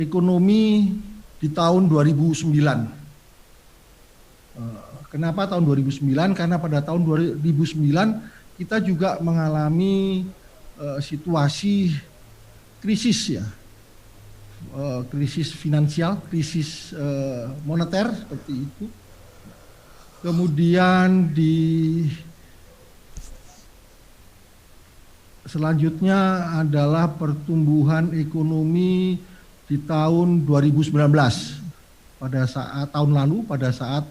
ekonomi di tahun 2009. Kenapa tahun 2009? Karena pada tahun 2009 kita juga mengalami situasi krisis ya, krisis finansial, krisis moneter seperti itu. Kemudian selanjutnya adalah pertumbuhan ekonomi di tahun 2019 pada saat tahun lalu pada saat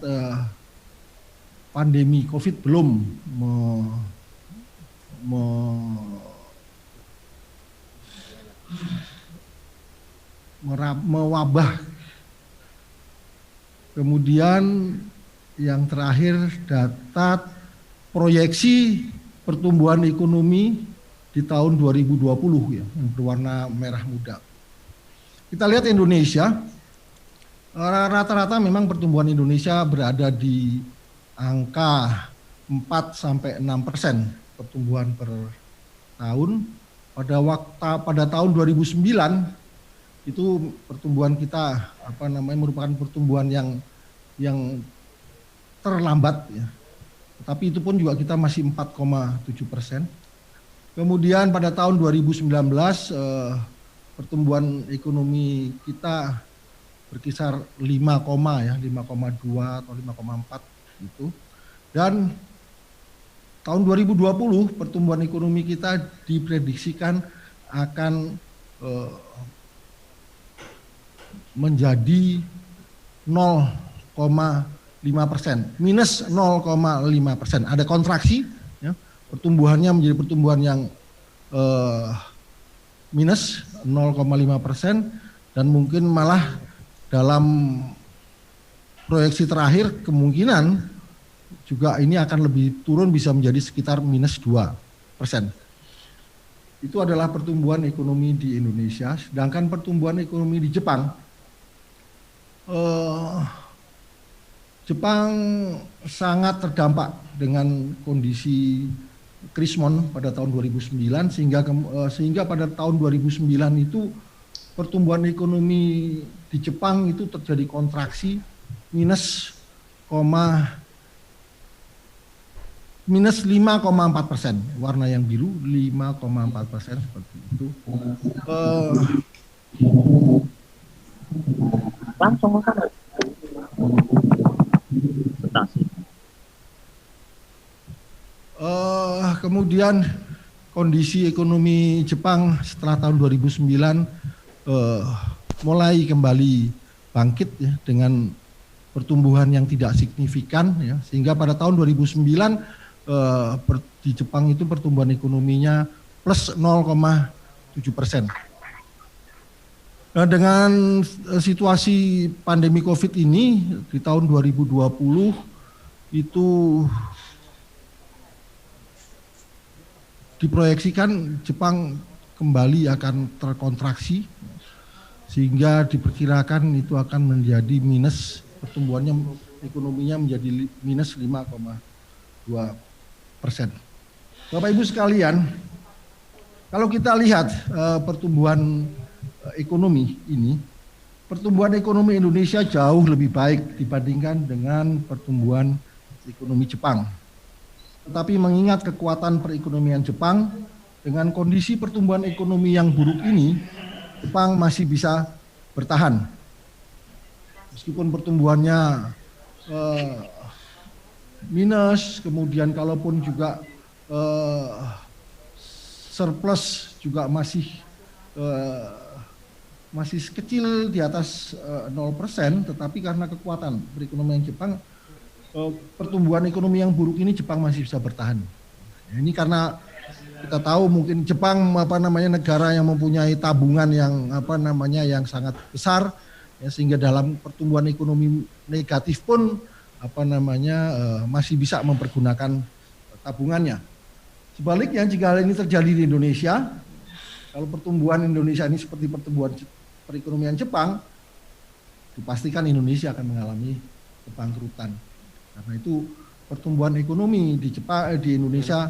pandemi COVID belum mewabah. Kemudian yang terakhir data proyeksi pertumbuhan ekonomi di tahun 2020 ya, yang berwarna merah muda. Kita lihat Indonesia, rata-rata memang pertumbuhan Indonesia berada di angka 4-6% pertumbuhan per tahun. Pada tahun 2009 itu pertumbuhan kita merupakan pertumbuhan yang terlambat ya. Tapi itu pun juga kita masih 4,7%. Kemudian pada tahun 2019 pertumbuhan ekonomi kita berkisar 5,2 atau 5,4 gitu. Dan tahun 2020 pertumbuhan ekonomi kita diprediksikan akan menjadi 0,5%, minus 0,5%. Ada kontraksi, ya, pertumbuhannya menjadi pertumbuhan yang minus 0,5% dan mungkin malah dalam proyeksi terakhir kemungkinan juga ini akan lebih turun bisa menjadi sekitar minus 2%. Itu adalah pertumbuhan ekonomi di Indonesia, sedangkan pertumbuhan ekonomi di Jepang sangat terdampak dengan kondisi krismon pada tahun 2009 sehingga pada tahun 2009 itu pertumbuhan ekonomi di Jepang itu terjadi kontraksi minus 5,4%, warna yang biru 5,4% seperti itu. Langsung kan kemudian kondisi ekonomi Jepang setelah tahun 2009 mulai kembali bangkit ya, dengan pertumbuhan yang tidak signifikan ya, sehingga pada tahun 2009 di Jepang itu pertumbuhan ekonominya plus 0,7%. Nah, dengan situasi pandemi COVID ini di tahun 2020 itu diproyeksikan Jepang kembali akan terkontraksi sehingga diperkirakan itu akan menjadi minus, pertumbuhannya ekonominya menjadi minus 5,2%. Bapak Ibu sekalian, kalau kita lihat pertumbuhan ekonomi ini, pertumbuhan ekonomi Indonesia jauh lebih baik dibandingkan dengan pertumbuhan ekonomi Jepang. Tetapi mengingat kekuatan perekonomian Jepang, dengan kondisi pertumbuhan ekonomi yang buruk ini, Jepang masih bisa bertahan. Meskipun pertumbuhannya minus, kemudian kalaupun juga surplus juga masih kecil di atas 0%, tetapi karena kekuatan perekonomian Jepang, pertumbuhan ekonomi yang buruk ini Jepang masih bisa bertahan. Ini karena kita tahu mungkin Jepang negara yang mempunyai tabungan yang yang sangat besar ya, sehingga dalam pertumbuhan ekonomi negatif pun masih bisa mempergunakan tabungannya. Sebaliknya jika hal ini terjadi di Indonesia, kalau pertumbuhan Indonesia ini seperti pertumbuhan perekonomian Jepang, dipastikan Indonesia akan mengalami kebangkrutan. Karena itu pertumbuhan ekonomi di Indonesia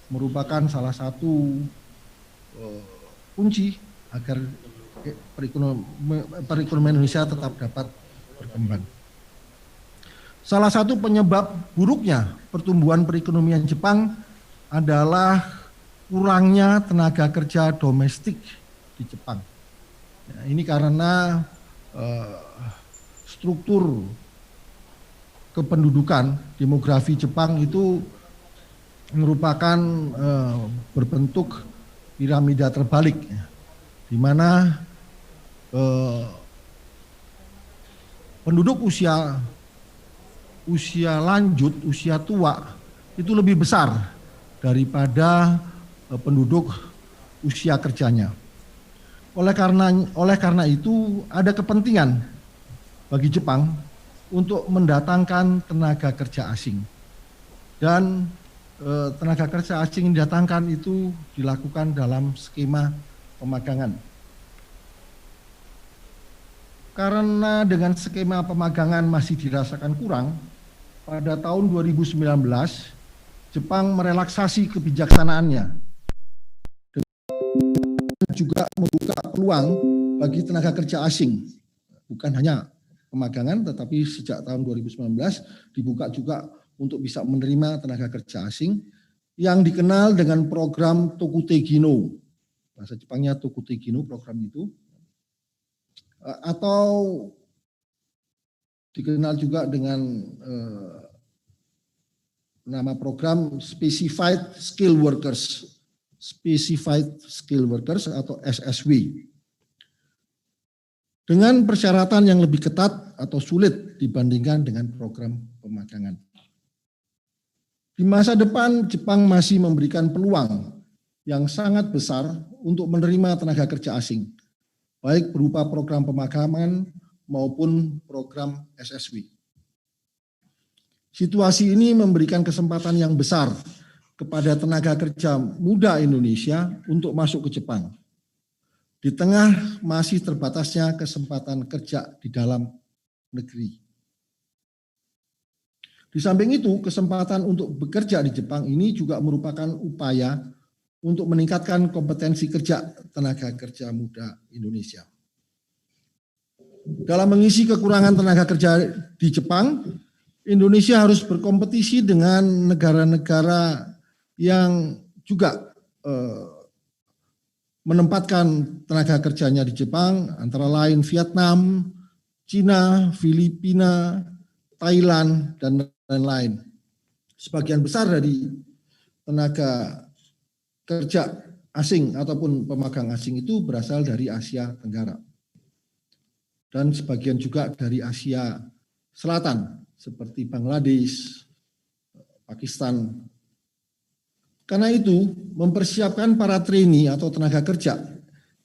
merupakan salah satu kunci agar perekonomian Indonesia tetap dapat berkembang. Salah satu penyebab buruknya pertumbuhan perekonomian Jepang adalah kurangnya tenaga kerja domestik di Jepang. Ya, ini karena struktur kependudukan demografi Jepang itu merupakan berbentuk piramida terbalik, ya, di mana penduduk usia lanjut, usia tua itu lebih besar daripada penduduk usia kerjanya. Oleh karena itu ada kepentingan bagi Jepang untuk mendatangkan tenaga kerja asing. Dan tenaga kerja asing yang didatangkan itu dilakukan dalam skema pemagangan. Karena dengan skema pemagangan masih dirasakan kurang, pada tahun 2019 Jepang merelaksasi kebijaksanaannya dan juga membuka peluang bagi tenaga kerja asing. Bukan hanya pemagangan, tetapi sejak tahun 2019 dibuka juga untuk bisa menerima tenaga kerja asing yang dikenal dengan program Tokutegi no. Bahasa Jepangnya Tokutegi no program itu. Atau dikenal juga dengan nama program Specified Skill Workers atau SSW. Dengan persyaratan yang lebih ketat atau sulit dibandingkan dengan program pemagangan. Di masa depan Jepang masih memberikan peluang yang sangat besar untuk menerima tenaga kerja asing, baik berupa program pemagangan maupun program SSW. Situasi ini memberikan kesempatan yang besar kepada tenaga kerja muda Indonesia untuk masuk ke Jepang. Di tengah masih terbatasnya kesempatan kerja di dalam negeri. Di samping itu, kesempatan untuk bekerja di Jepang ini juga merupakan upaya untuk meningkatkan kompetensi kerja tenaga kerja muda Indonesia. Dalam mengisi kekurangan tenaga kerja di Jepang, Indonesia harus berkompetisi dengan negara-negara yang juga menempatkan tenaga kerjanya di Jepang, antara lain Vietnam, Cina, Filipina, Thailand, dan lain-lain. Sebagian besar dari tenaga kerja asing ataupun pemagang asing itu berasal dari Asia Tenggara. Dan sebagian juga dari Asia Selatan, seperti Bangladesh, Pakistan. Karena itu, mempersiapkan para trainee atau tenaga kerja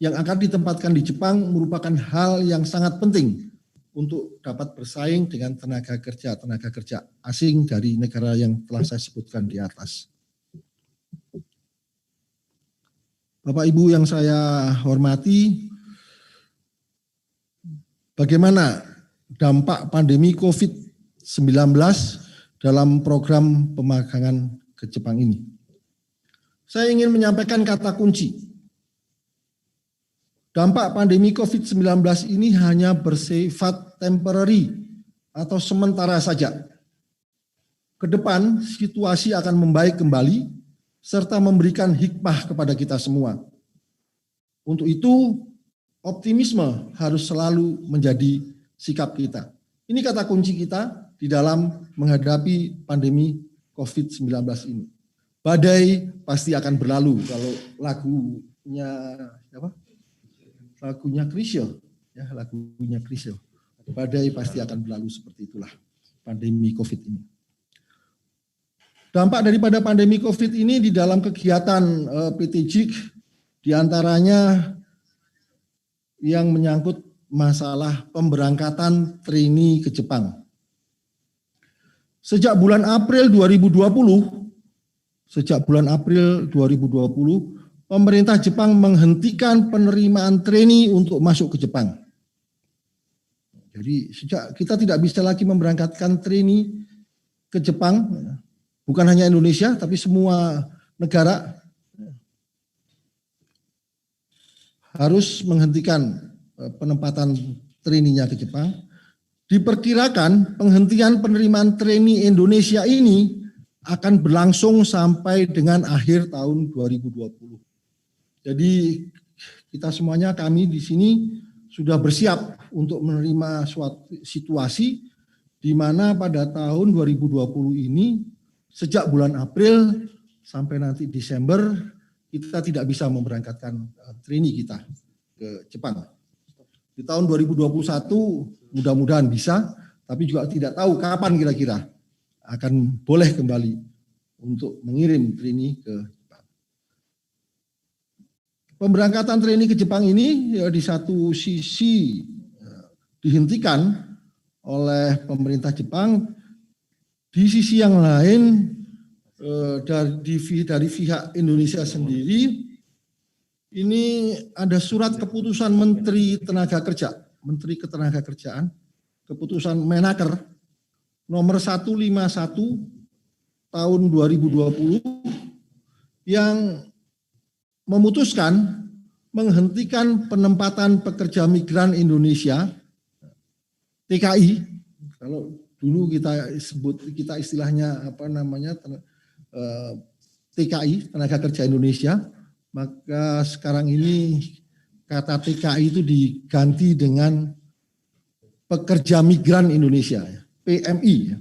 yang akan ditempatkan di Jepang merupakan hal yang sangat penting untuk dapat bersaing dengan tenaga kerja asing dari negara yang telah saya sebutkan di atas. Bapak Ibu yang saya hormati, bagaimana dampak pandemi COVID-19 dalam program pemagangan ke Jepang ini? Saya ingin menyampaikan kata kunci. Dampak pandemi COVID-19 ini hanya bersifat temporary atau sementara saja. Ke depan situasi akan membaik kembali serta memberikan hikmah kepada kita semua. Untuk itu, optimisme harus selalu menjadi sikap kita. Ini kata kunci kita di dalam menghadapi pandemi COVID-19 ini. Badai pasti akan berlalu, kalau lagunya apa? Lagunya Chrisye, ya lagunya Chrisye. Badai pasti akan berlalu, seperti itulah pandemi COVID ini. Dampak daripada pandemi COVID ini di dalam kegiatan PT JIK diantaranya yang menyangkut masalah pemberangkatan trainee ke Jepang. Sejak bulan April 2020, pemerintah Jepang menghentikan penerimaan trainee untuk masuk ke Jepang. Jadi kita tidak bisa lagi memberangkatkan trainee ke Jepang, bukan hanya Indonesia, tapi semua negara harus menghentikan penempatan trainee-nya ke Jepang. Diperkirakan penghentian penerimaan trainee Indonesia ini akan berlangsung sampai dengan akhir tahun 2020. Jadi kita semuanya, kami di sini sudah bersiap untuk menerima suatu situasi di mana pada tahun 2020 ini sejak bulan April sampai nanti Desember kita tidak bisa memberangkatkan trainee kita ke Jepang. Di tahun 2021 mudah-mudahan bisa, tapi juga tidak tahu kapan kira-kira akan boleh kembali untuk mengirim trainee ke Jepang. Pemberangkatan trainee ke Jepang ini ya, di satu sisi dihentikan oleh pemerintah Jepang, di sisi yang lain dari pihak Indonesia sendiri ini ada surat keputusan Menteri Tenaga Kerja, Menteri Ketenagakerjaan, keputusan Menaker nomor 151 tahun 2020 yang memutuskan menghentikan penempatan pekerja migran Indonesia TKI. Kalau dulu kita sebut, kita istilahnya apa namanya, TKI, Tenaga Kerja Indonesia, maka sekarang ini kata TKI itu diganti dengan pekerja migran Indonesia, PMI.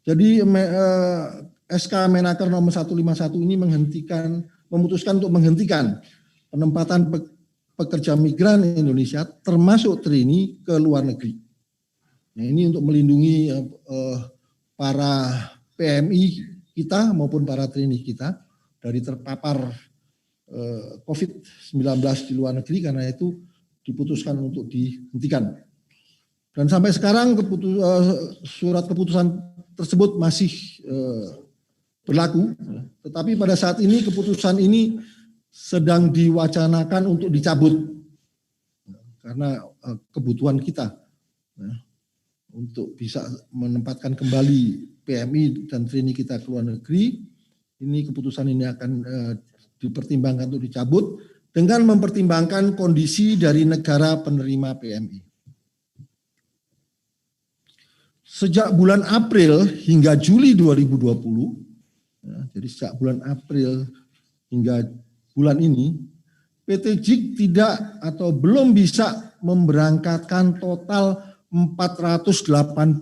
Jadi SK Menaker nomor 151 ini memutuskan untuk menghentikan penempatan pekerja migran Indonesia termasuk trainee ke luar negeri. Nah, ini untuk melindungi para PMI kita maupun para trainee kita dari terpapar COVID-19 di luar negeri, karena itu diputuskan untuk dihentikan. Dan sampai sekarang surat keputusan tersebut masih berlaku, tetapi pada saat ini keputusan ini sedang diwacanakan untuk dicabut karena kebutuhan kita untuk bisa menempatkan kembali PMI dan trainee kita ke luar negeri. Ini keputusan ini akan dipertimbangkan untuk dicabut dengan mempertimbangkan kondisi dari negara penerima PMI. Sejak bulan April hingga Juli 2020, jadi sejak bulan April hingga bulan ini, PT JIK tidak atau belum bisa memberangkatkan total 486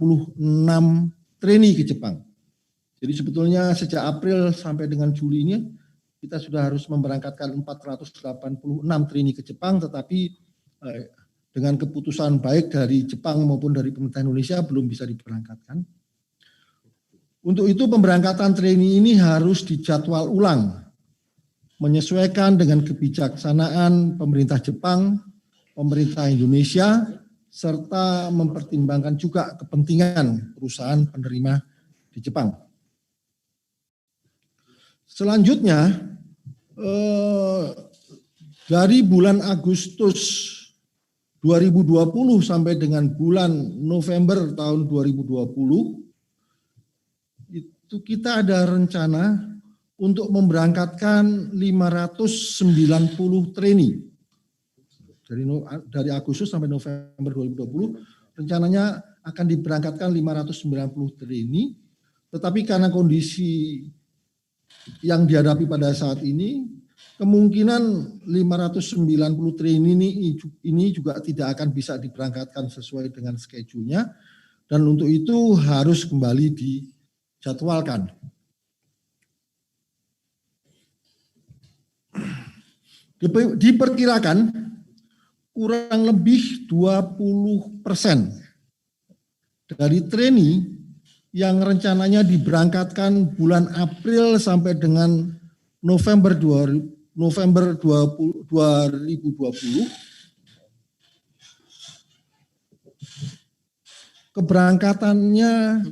trainee ke Jepang. Jadi sebetulnya sejak April sampai dengan Juli ini kita sudah harus memberangkatkan 486 trainee ke Jepang, tetapi dengan keputusan baik dari Jepang maupun dari pemerintah Indonesia belum bisa diberangkatkan. Untuk itu pemberangkatan trainee ini harus dijadwal ulang, menyesuaikan dengan kebijaksanaan pemerintah Jepang, pemerintah Indonesia, serta mempertimbangkan juga kepentingan perusahaan penerima di Jepang. Selanjutnya, dari bulan Agustus 2020 sampai dengan bulan November tahun 2020, itu kita ada rencana untuk memberangkatkan 590 trainee. Dari Agustus sampai November 2020, rencananya akan diberangkatkan 590 trainee, tetapi karena kondisi yang dihadapi pada saat ini, kemungkinan 590 trainee ini juga tidak akan bisa diberangkatkan sesuai dengan schedule-nya, dan untuk itu harus kembali dijadwalkan. Diperkirakan kurang lebih 20% dari trainee yang rencananya diberangkatkan bulan April sampai dengan November 2020 keberangkatannya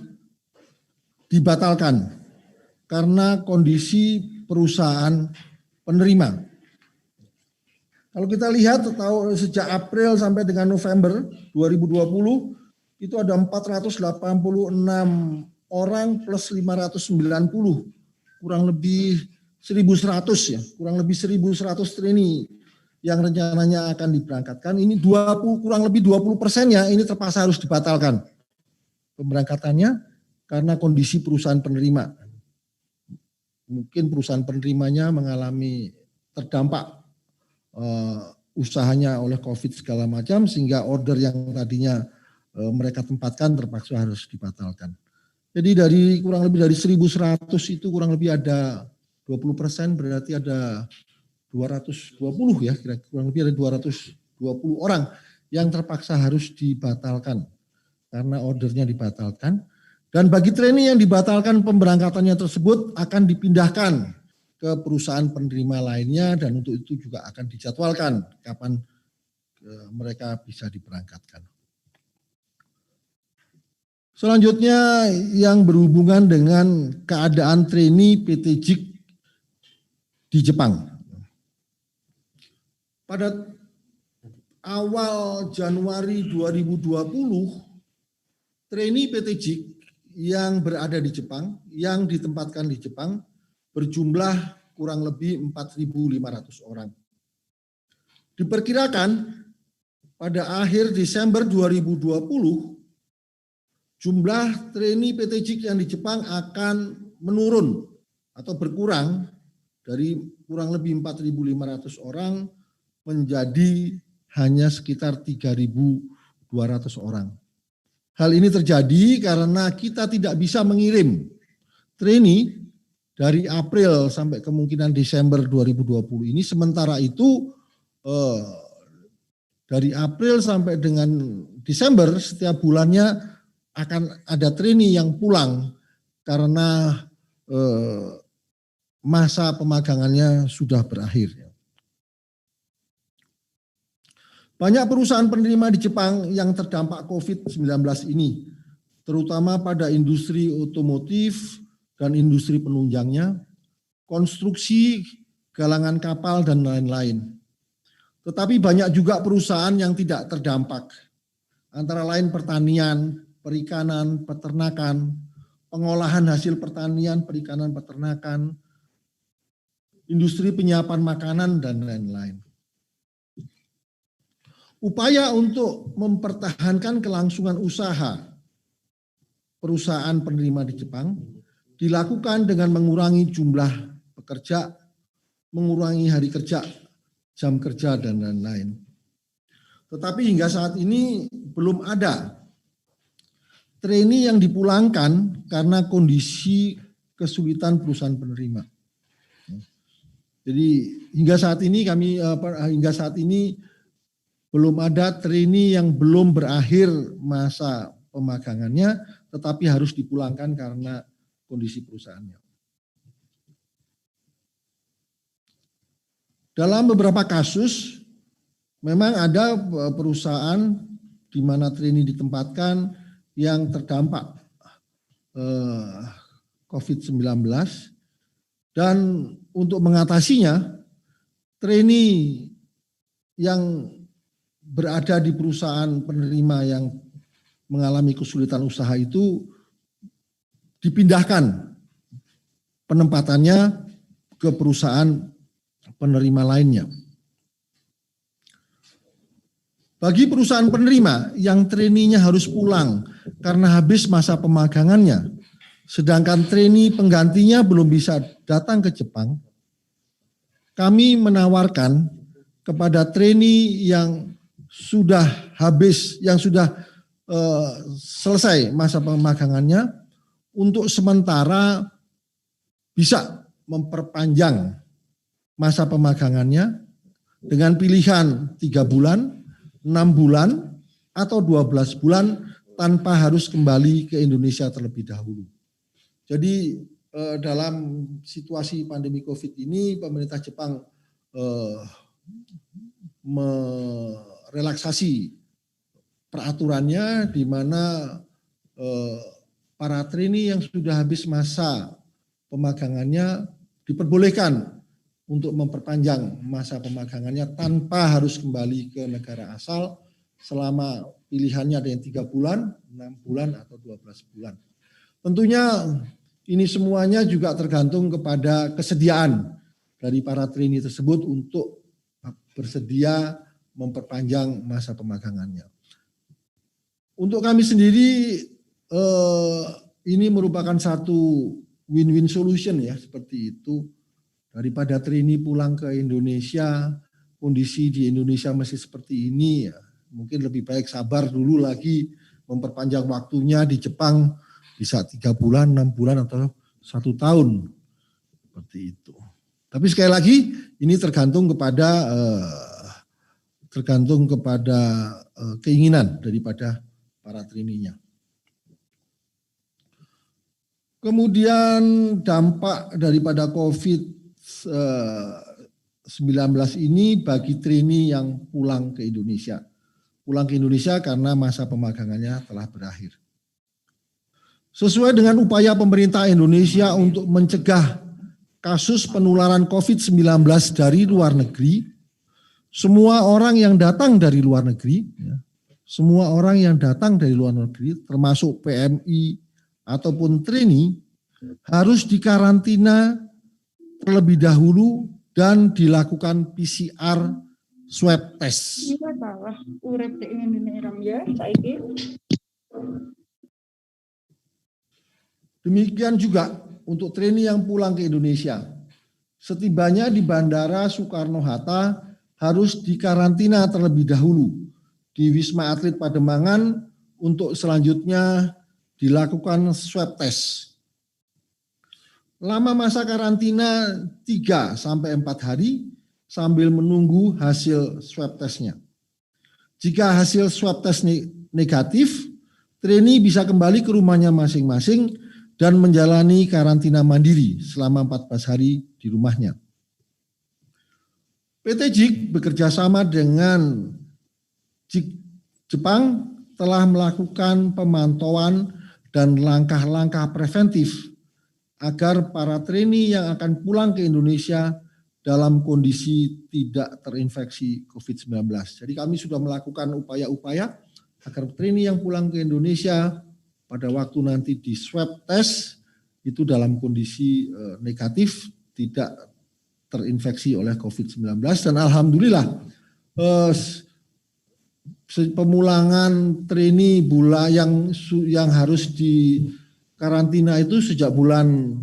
dibatalkan karena kondisi perusahaan penerima. Kalau kita lihat sejak April sampai dengan November 2020 itu ada 486 orang plus 590, kurang lebih 1.100 ya, kurang lebih 1.100 trainee yang rencananya akan diberangkatkan ini kurang lebih 20%-nya ini terpaksa harus dibatalkan pemberangkatannya karena kondisi perusahaan penerima. Mungkin perusahaan penerimanya mengalami terdampak usahanya oleh COVID segala macam sehingga order yang tadinya mereka tempatkan terpaksa harus dibatalkan. Jadi dari kurang lebih dari 1.100 itu kurang lebih ada 20%, berarti ada 220 ya, kira-kira kurang lebih ada 220 orang yang terpaksa harus dibatalkan karena ordernya dibatalkan. Dan bagi trainee yang dibatalkan pemberangkatannya tersebut akan dipindahkan ke perusahaan penerima lainnya dan untuk itu juga akan dijadwalkan kapan mereka bisa diberangkatkan. Selanjutnya yang berhubungan dengan keadaan trainee PT JIK di Jepang. Pada awal Januari 2020, trainee PT JIK yang berada di Jepang, yang ditempatkan di Jepang, berjumlah kurang lebih 4.500 orang. Diperkirakan pada akhir Desember 2020, jumlah trainee PT JIK yang di Jepang akan menurun atau berkurang dari kurang lebih 4.500 orang menjadi hanya sekitar 3.200 orang. Hal ini terjadi karena kita tidak bisa mengirim trainee dari April sampai kemungkinan Desember 2020 ini. Sementara itu dari April sampai dengan Desember setiap bulannya akan ada trainee yang pulang karena masa pemagangannya sudah berakhir. Banyak perusahaan penerima di Jepang yang terdampak COVID-19 ini, terutama pada industri otomotif dan industri penunjangnya, konstruksi, galangan kapal, dan lain-lain. Tetapi banyak juga perusahaan yang tidak terdampak, antara lain pertanian, perikanan, peternakan, pengolahan hasil pertanian, perikanan, peternakan, industri penyiapan makanan, dan lain-lain. Upaya untuk mempertahankan kelangsungan usaha perusahaan penerima di Jepang dilakukan dengan mengurangi jumlah pekerja, mengurangi hari kerja, jam kerja, dan lain-lain. Tetapi hingga saat ini belum ada trainee yang dipulangkan karena kondisi kesulitan perusahaan penerima. Jadi hingga saat ini belum ada trainee yang belum berakhir masa pemagangannya, tetapi harus dipulangkan karena kondisi perusahaannya. Dalam beberapa kasus, memang ada perusahaan di mana trainee ditempatkan yang terdampak COVID-19, dan untuk mengatasinya, trainee yang berada di perusahaan penerima yang mengalami kesulitan usaha itu dipindahkan penempatannya ke perusahaan penerima lainnya. Bagi perusahaan penerima yang trainee-nya harus pulang karena habis masa pemagangannya, sedangkan trainee penggantinya belum bisa datang ke Jepang, kami menawarkan kepada trainee yang sudah habis, yang sudah selesai masa pemagangannya, untuk sementara bisa memperpanjang masa pemagangannya dengan pilihan 3 bulan, 6 bulan, atau 12 bulan tanpa harus kembali ke Indonesia terlebih dahulu. Jadi dalam situasi pandemi COVID ini, pemerintah Jepang merelaksasi peraturannya di mana para trainee yang sudah habis masa pemagangannya diperbolehkan untuk memperpanjang masa pemagangannya tanpa harus kembali ke negara asal selama pilihannya ada yang 3 bulan, 6 bulan, atau 12 bulan. Tentunya ini semuanya juga tergantung kepada kesediaan dari para trainee tersebut untuk bersedia memperpanjang masa pemagangannya. Untuk kami sendiri ini merupakan satu win-win solution ya, seperti itu. Daripada trainee pulang ke Indonesia, kondisi di Indonesia masih seperti ini, ya, mungkin lebih baik sabar dulu lagi memperpanjang waktunya di Jepang bisa 3 bulan, 6 bulan atau 1 tahun seperti itu. Tapi sekali lagi ini tergantung kepada keinginan daripada para trainee-nya. Kemudian dampak daripada COVID-19 ini bagi trainee yang pulang ke Indonesia. Pulang ke Indonesia karena masa pemagangannya telah berakhir. Sesuai dengan upaya pemerintah Indonesia untuk mencegah kasus penularan COVID-19 dari luar negeri, semua orang yang datang dari luar negeri, termasuk PMI ataupun trainee, harus dikarantina terlebih dahulu dan dilakukan PCR swab test. Demikian juga untuk trainee yang pulang ke Indonesia. Setibanya di Bandara Soekarno-Hatta harus dikarantina terlebih dahulu di Wisma Atlet Pademangan untuk selanjutnya dilakukan swab test. Lama masa karantina 3-4 hari sambil menunggu hasil swab testnya. Jika hasil swab test negatif, trainee bisa kembali ke rumahnya masing-masing dan menjalani karantina mandiri selama 14 hari di rumahnya. PT JIK bekerja sama dengan JIK Jepang telah melakukan pemantauan dan langkah-langkah preventif agar para trainee yang akan pulang ke Indonesia dalam kondisi tidak terinfeksi COVID-19. Jadi kami sudah melakukan upaya-upaya agar trainee yang pulang ke Indonesia pada waktu nanti di swab test itu dalam kondisi negatif, tidak terinfeksi oleh COVID-19. Dan alhamdulillah pemulangan trainee yang harus di karantina itu sejak bulan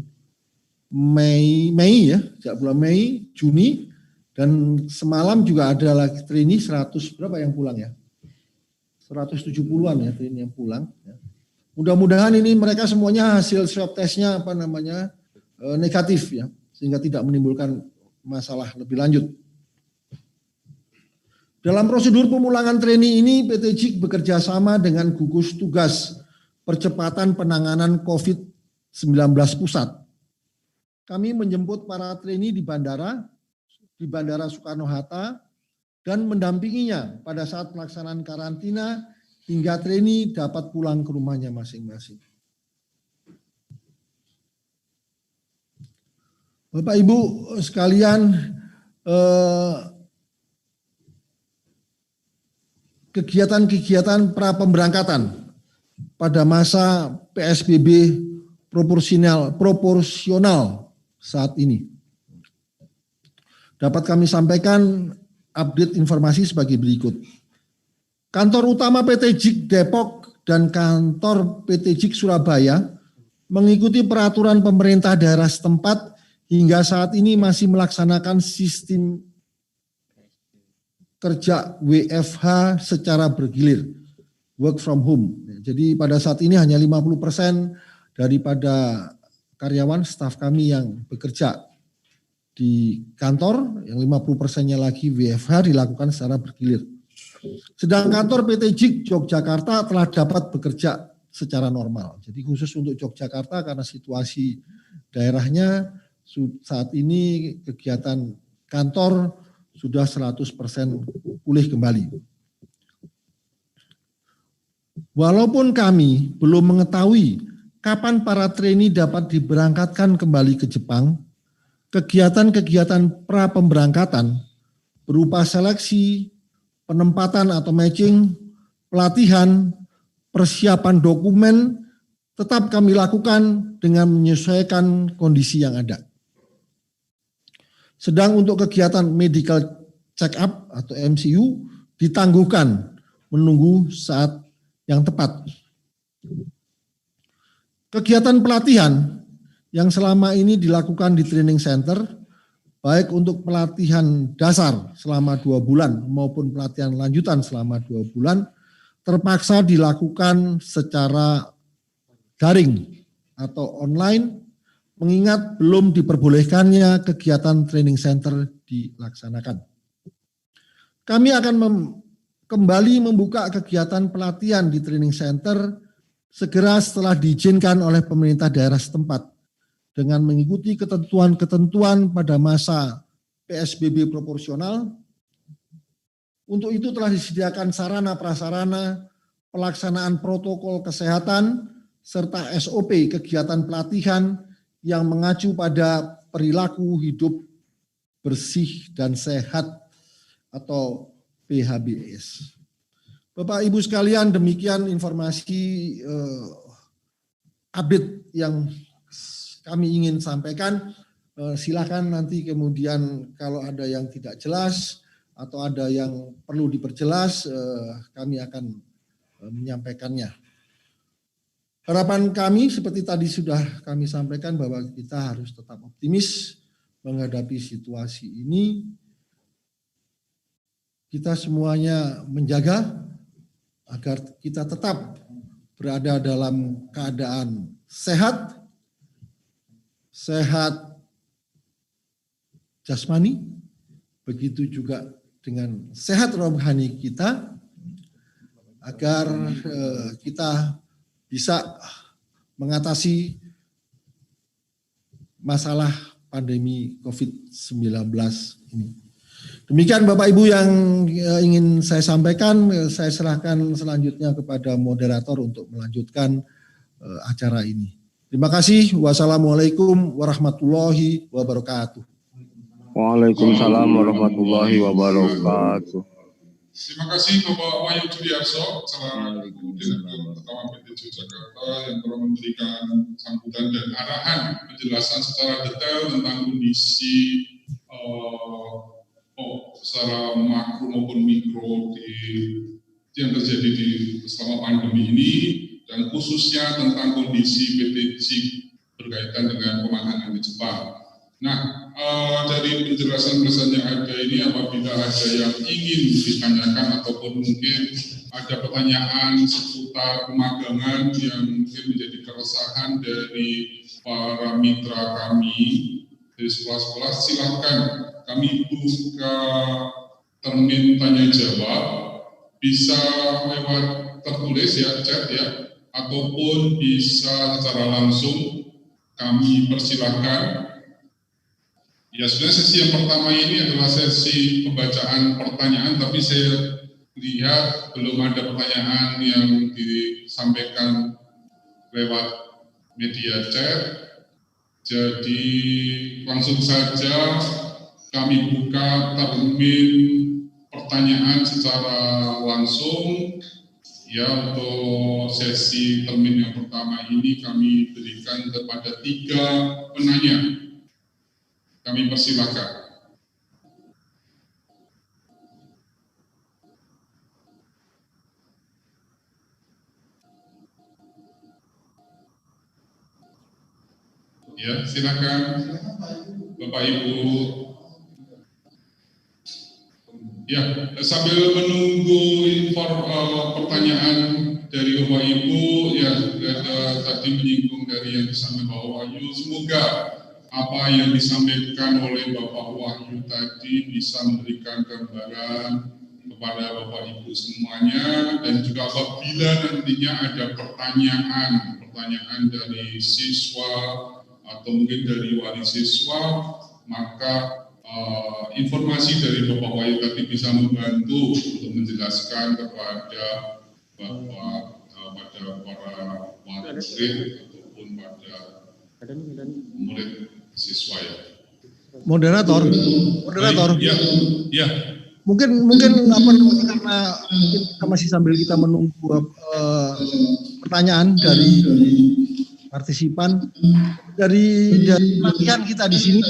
Mei ya, sejak bulan Mei, Juni, dan semalam juga ada lagi trainee 100 berapa yang pulang ya? 170-an ya trainee yang pulang. Ya. Mudah-mudahan ini mereka semuanya hasil swab testnya negatif ya, sehingga tidak menimbulkan masalah lebih lanjut. Dalam prosedur pemulangan trainee ini, PT JIK bekerja sama dengan gugus tugas percepatan penanganan COVID-19 pusat. Kami menjemput para trainee di Bandara Soekarno-Hatta dan mendampinginya pada saat pelaksanaan karantina hingga trainee dapat pulang ke rumahnya masing-masing. Bapak Ibu sekalian, kegiatan-kegiatan pra pemberangkatan pada masa PSBB proporsional saat ini. Dapat kami sampaikan update informasi sebagai berikut. Kantor utama PT JIK Depok dan kantor PT JIK Surabaya mengikuti peraturan pemerintah daerah setempat hingga saat ini masih melaksanakan sistem kerja WFH secara bergilir, work from home. Jadi pada saat ini hanya 50% daripada karyawan staf kami yang bekerja di kantor, yang 50%-nya lagi WFH dilakukan secara bergilir. Sedang kantor PT JIK Yogyakarta telah dapat bekerja secara normal. Jadi khusus untuk Yogyakarta karena situasi daerahnya saat ini kegiatan kantor sudah 100% pulih kembali. Walaupun kami belum mengetahui kapan para trainee dapat diberangkatkan kembali ke Jepang, kegiatan-kegiatan pra pemberangkatan berupa seleksi, penempatan atau matching, pelatihan, persiapan dokumen tetap kami lakukan dengan menyesuaikan kondisi yang ada. Sedang untuk kegiatan medical check up atau MCU ditangguhkan menunggu saat yang tepat. Kegiatan pelatihan yang selama ini dilakukan di training center, baik untuk pelatihan dasar selama 2 bulan maupun pelatihan lanjutan selama 2 bulan, terpaksa dilakukan secara daring atau online, mengingat belum diperbolehkannya kegiatan training center dilaksanakan. Kami akan kembali membuka kegiatan pelatihan di training center segera setelah diizinkan oleh pemerintah daerah setempat dengan mengikuti ketentuan-ketentuan pada masa PSBB proporsional. Untuk itu telah disediakan sarana prasarana, pelaksanaan protokol kesehatan, serta SOP kegiatan pelatihan yang mengacu pada perilaku hidup bersih dan sehat atau PHBS. Bapak Ibu sekalian, demikian informasi update yang kami ingin sampaikan. Silakan nanti kemudian kalau ada yang tidak jelas atau ada yang perlu diperjelas, kami akan menyampaikannya. Harapan kami seperti tadi sudah kami sampaikan bahwa kita harus tetap optimis menghadapi situasi ini. Kita semuanya menjaga agar kita tetap berada dalam keadaan sehat, sehat jasmani, begitu juga dengan sehat rohani kita, agar kita bisa mengatasi masalah pandemi COVID-19 ini. Demikian Bapak Ibu yang ingin saya sampaikan, saya serahkan selanjutnya kepada moderator untuk melanjutkan acara ini. Terima kasih. Wassalamualaikum warahmatullahi wabarakatuh. Waalaikumsalam warahmatullahi wabarakatuh. Terima kasih Bapak Wahyu Juliarso, selaku Direktur Utama PT Jakarta yang telah memberikan sambutan dan arahan penjelasan secara detail tentang kondisi secara makro maupun mikro yang terjadi selama pandemi ini, dan khususnya tentang kondisi PT JIG berkaitan dengan pemagangan di Jepang. Nah, dari penjelasan-penjelasan yang ada ini, apabila ada yang ingin ditanyakan ataupun mungkin ada pertanyaan seputar pemagangan yang mungkin menjadi keresahan dari para mitra kami dari sekolah-sekolah, silakan kami buka termin tanya jawab, bisa lewat tertulis ya, chat ya, ataupun bisa secara langsung kami persilahkan. Ya, sebenarnya sesi yang pertama ini adalah sesi pembacaan pertanyaan, tapi saya lihat belum ada pertanyaan yang disampaikan lewat media chat. Jadi langsung saja kami buka termin pertanyaan secara langsung. Ya, untuk sesi termin yang pertama ini kami berikan kepada 3 penanya. Kami persilakan. Ya, silakan Bapak Ibu. Ya, sambil menunggu pertanyaan dari Bapak Ibu, ya tadi menyinggung dari yang disampaikan Bapak Wahyu, semoga apa yang disampaikan oleh Bapak Wahyu tadi bisa memberikan gambaran kepada Bapak Ibu semuanya, dan juga apabila nantinya ada pertanyaan dari siswa atau mungkin dari wali siswa, maka informasi dari Bapak Wahyu tadi bisa membantu untuk menjelaskan kepada pada para wali murid ataupun pada murid siswa ya. Moderator. Ya. Mungkin apa namanya, karena mungkin kita masih sambil kita menunggu pertanyaan dari partisipan, dari latihan kita di sini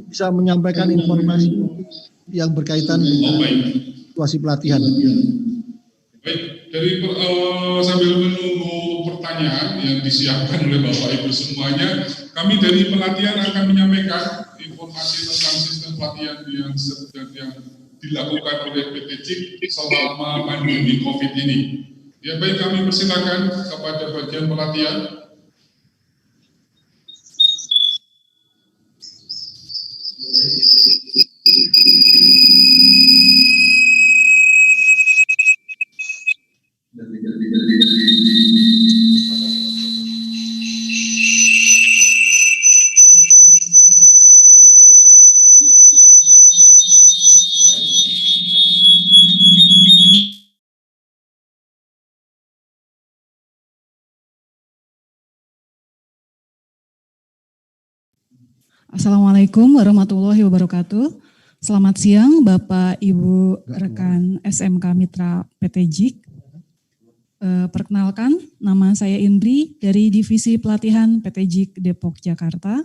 bisa menyampaikan informasi yang berkaitan dengan situasi pelatihan. Baik, sambil menunggu pertanyaan yang disiapkan oleh Bapak Ibu semuanya, kami dari pelatihan akan menyampaikan informasi tentang sistem pelatihan yang dilakukan oleh PT JIK selama pandemi COVID ini. Ya baik, kami persilakan kepada bagian pelatihan. Assalamualaikum warahmatullahi wabarakatuh. Selamat siang Bapak Ibu rekan SMK Mitra PT JIK. Perkenalkan, nama saya Indri dari Divisi Pelatihan PT JIK Depok, Jakarta.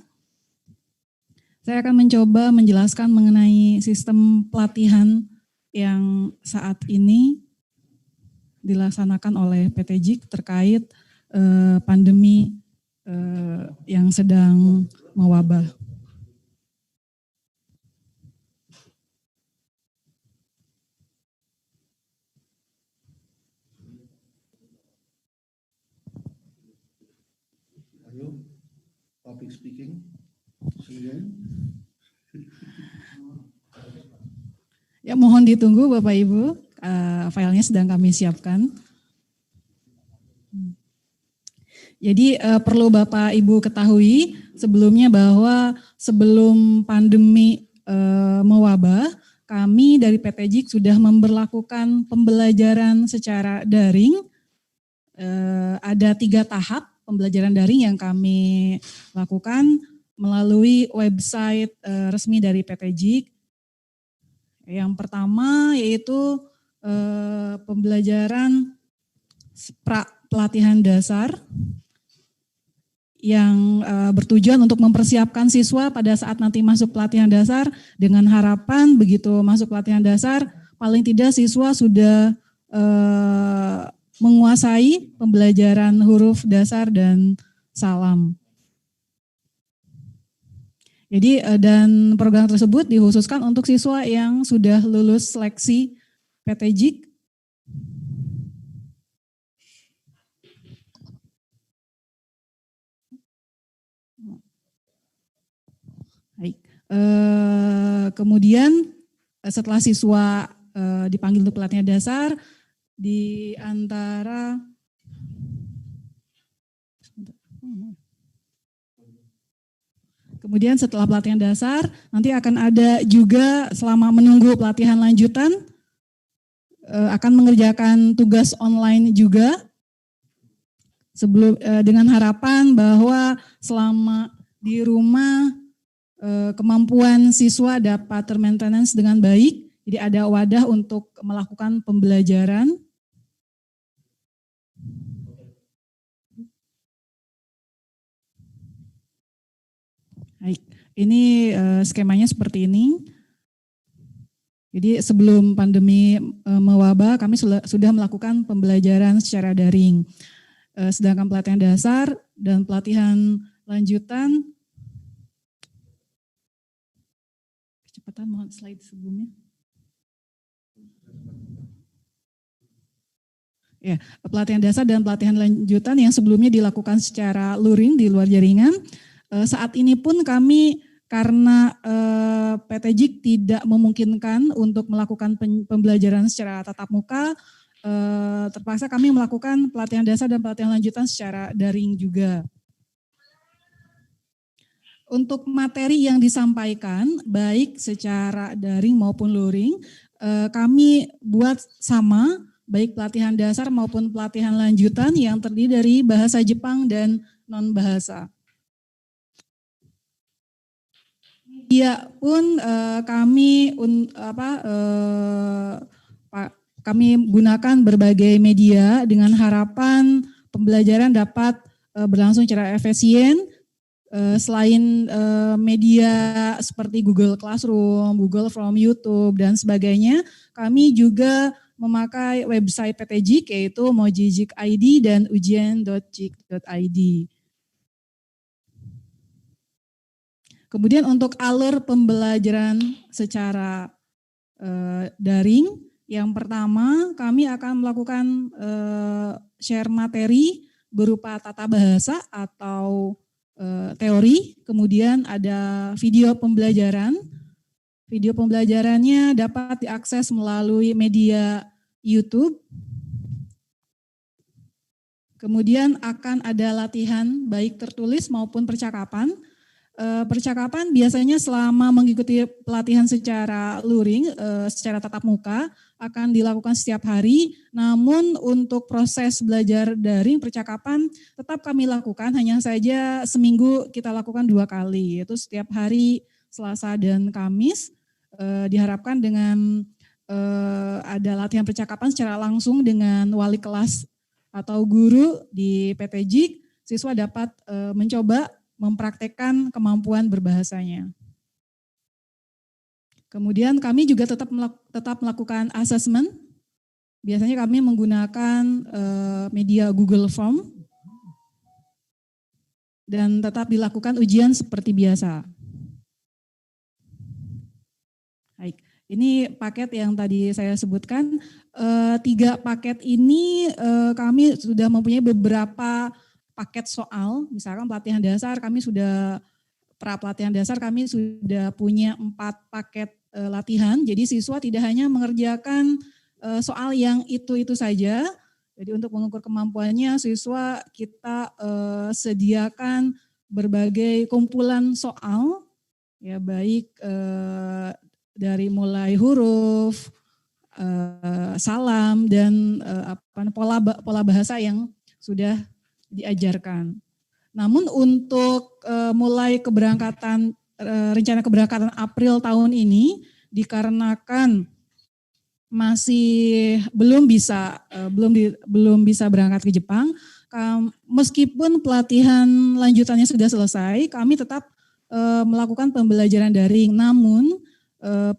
Saya akan mencoba menjelaskan mengenai sistem pelatihan yang saat ini dilaksanakan oleh PT JIK terkait pandemi yang sedang mewabah. Public speaking. Ya, mohon ditunggu Bapak Ibu, filenya sedang kami siapkan. Jadi perlu Bapak Ibu ketahui sebelumnya bahwa sebelum pandemi mewabah, kami dari PT JIK sudah memberlakukan pembelajaran secara daring. Ada 3 tahap pembelajaran daring yang kami lakukan melalui website resmi dari PT JIK. Yang pertama yaitu pembelajaran pelatihan dasar yang bertujuan untuk mempersiapkan siswa pada saat nanti masuk pelatihan dasar dengan harapan begitu masuk pelatihan dasar paling tidak siswa sudah menguasai pembelajaran huruf dasar dan salam. Jadi dan program tersebut dikhususkan untuk siswa yang sudah lulus seleksi PT JIK. Baik. Kemudian setelah siswa dipanggil untuk pelatihan dasar, di antara kemudian setelah pelatihan dasar nanti akan ada juga selama menunggu pelatihan lanjutan akan mengerjakan tugas online juga sebelum dengan harapan bahwa selama di rumah kemampuan siswa dapat termaintenance dengan baik, jadi ada wadah untuk melakukan pembelajaran. Baik, ini skemanya seperti ini. Jadi sebelum pandemi mewabah, kami sudah melakukan pembelajaran secara daring. Sedangkan pelatihan dasar dan pelatihan lanjutan, kecepatan mohon slide sebelumnya. Ya, pelatihan dasar dan pelatihan lanjutan yang sebelumnya dilakukan secara luring di luar jaringan. Saat ini pun kami karena PT JIK tidak memungkinkan untuk melakukan pembelajaran secara tatap muka, terpaksa kami melakukan pelatihan dasar dan pelatihan lanjutan secara daring juga. Untuk materi yang disampaikan, baik secara daring maupun luring, kami buat sama, baik pelatihan dasar maupun pelatihan lanjutan yang terdiri dari bahasa Jepang dan non-bahasa. Iya pun kami gunakan berbagai media dengan harapan pembelajaran dapat berlangsung secara efisien, Selain media seperti Google Classroom, Google Form, YouTube, dan sebagainya, kami juga memakai website PT JIK yaitu mojijik.id dan ujian.jik.id. Kemudian untuk alur pembelajaran secara daring, yang pertama kami akan melakukan share materi berupa tata bahasa atau teori, kemudian ada video pembelajaran. Video pembelajarannya dapat diakses melalui media YouTube. Kemudian akan ada latihan baik tertulis maupun percakapan. Percakapan biasanya selama mengikuti pelatihan secara luring, secara tatap muka, akan dilakukan setiap hari. Namun untuk proses belajar daring percakapan tetap kami lakukan, hanya saja seminggu kita lakukan 2 kali, yaitu setiap hari Selasa dan Kamis. Diharapkan dengan ada latihan percakapan secara langsung dengan wali kelas atau guru di PT JIK, siswa dapat mencoba mempraktekkan kemampuan berbahasanya. Kemudian kami juga tetap melakukan assessment. Biasanya kami menggunakan media Google Form dan tetap dilakukan ujian seperti biasa. Baik, ini paket yang tadi saya sebutkan. 3 paket ini kami sudah mempunyai beberapa paket soal, misalkan pelatihan dasar kami sudah, pra pelatihan dasar kami sudah punya 4 paket latihan, jadi siswa tidak hanya mengerjakan soal yang itu-itu saja. Jadi untuk mengukur kemampuannya siswa kita sediakan berbagai kumpulan soal, ya baik dari mulai huruf, salam dan pola bahasa yang sudah diajarkan. Namun untuk mulai keberangkatan, rencana keberangkatan April tahun ini dikarenakan masih belum bisa berangkat ke Jepang, meskipun pelatihan lanjutannya sudah selesai, kami tetap melakukan pembelajaran daring. Namun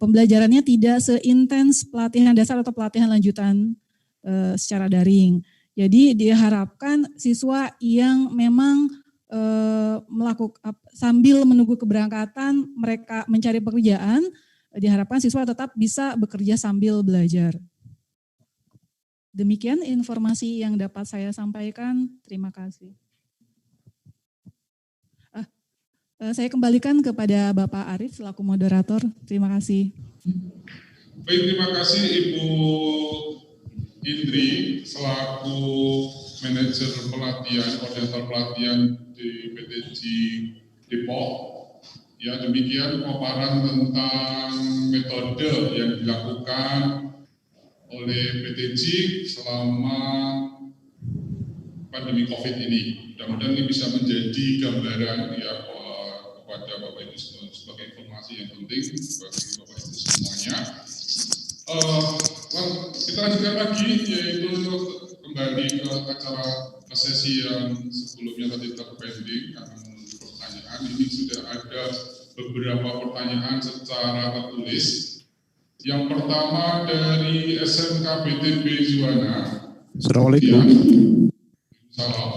pembelajarannya tidak seintens pelatihan dasar atau pelatihan lanjutan secara daring. Jadi diharapkan siswa yang memang sambil menunggu keberangkatan mereka mencari pekerjaan, diharapkan siswa tetap bisa bekerja sambil belajar. Demikian informasi yang dapat saya sampaikan. Terima kasih. Saya kembalikan kepada Bapak Arief selaku moderator. Terima kasih. Baik, terima kasih Ibu Indri selaku manajer pelatihan, koordinator pelatihan di PT JIK Depok. Ya, demikian pemaparan tentang metode yang dilakukan oleh PT JIK selama pandemi COVID ini. Mudah-mudahan ini bisa menjadi gambaran ya kepada Bapak Ibu sebagai informasi yang penting bagi Bapak Ibu semuanya. Kita lanjutkan lagi, yaitu kembali ke acara sesi yang sebelumnya tadi terpending karena menunggu pertanyaan. Ini sudah ada beberapa pertanyaan secara tertulis. Yang pertama dari SMK BTB Juwana. Assalamualaikum. Salam.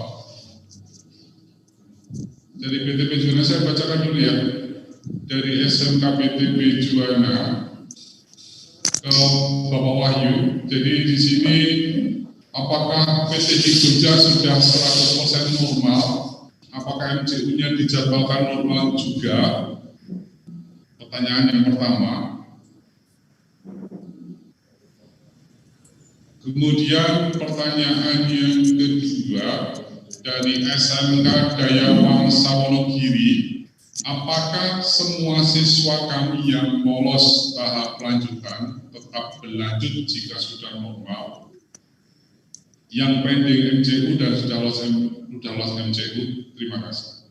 Dari BTB Juwana saya bacakan dulu ya. Dari SMK BTB Juwana ke Bapak Wahyu. Jadi di sini apakah PT JIK Jogja sudah 100% normal? Apakah MCU-nya dijadwalkan normal juga? Pertanyaan yang pertama. Kemudian pertanyaan yang kedua dari SMK Dayawangsa Wonogiri. Apakah semua siswa kami yang lolos tahap lanjutan tetap berlanjut jika sudah normal? Yang pending MCU dan sudah lolos MCU, terima kasih.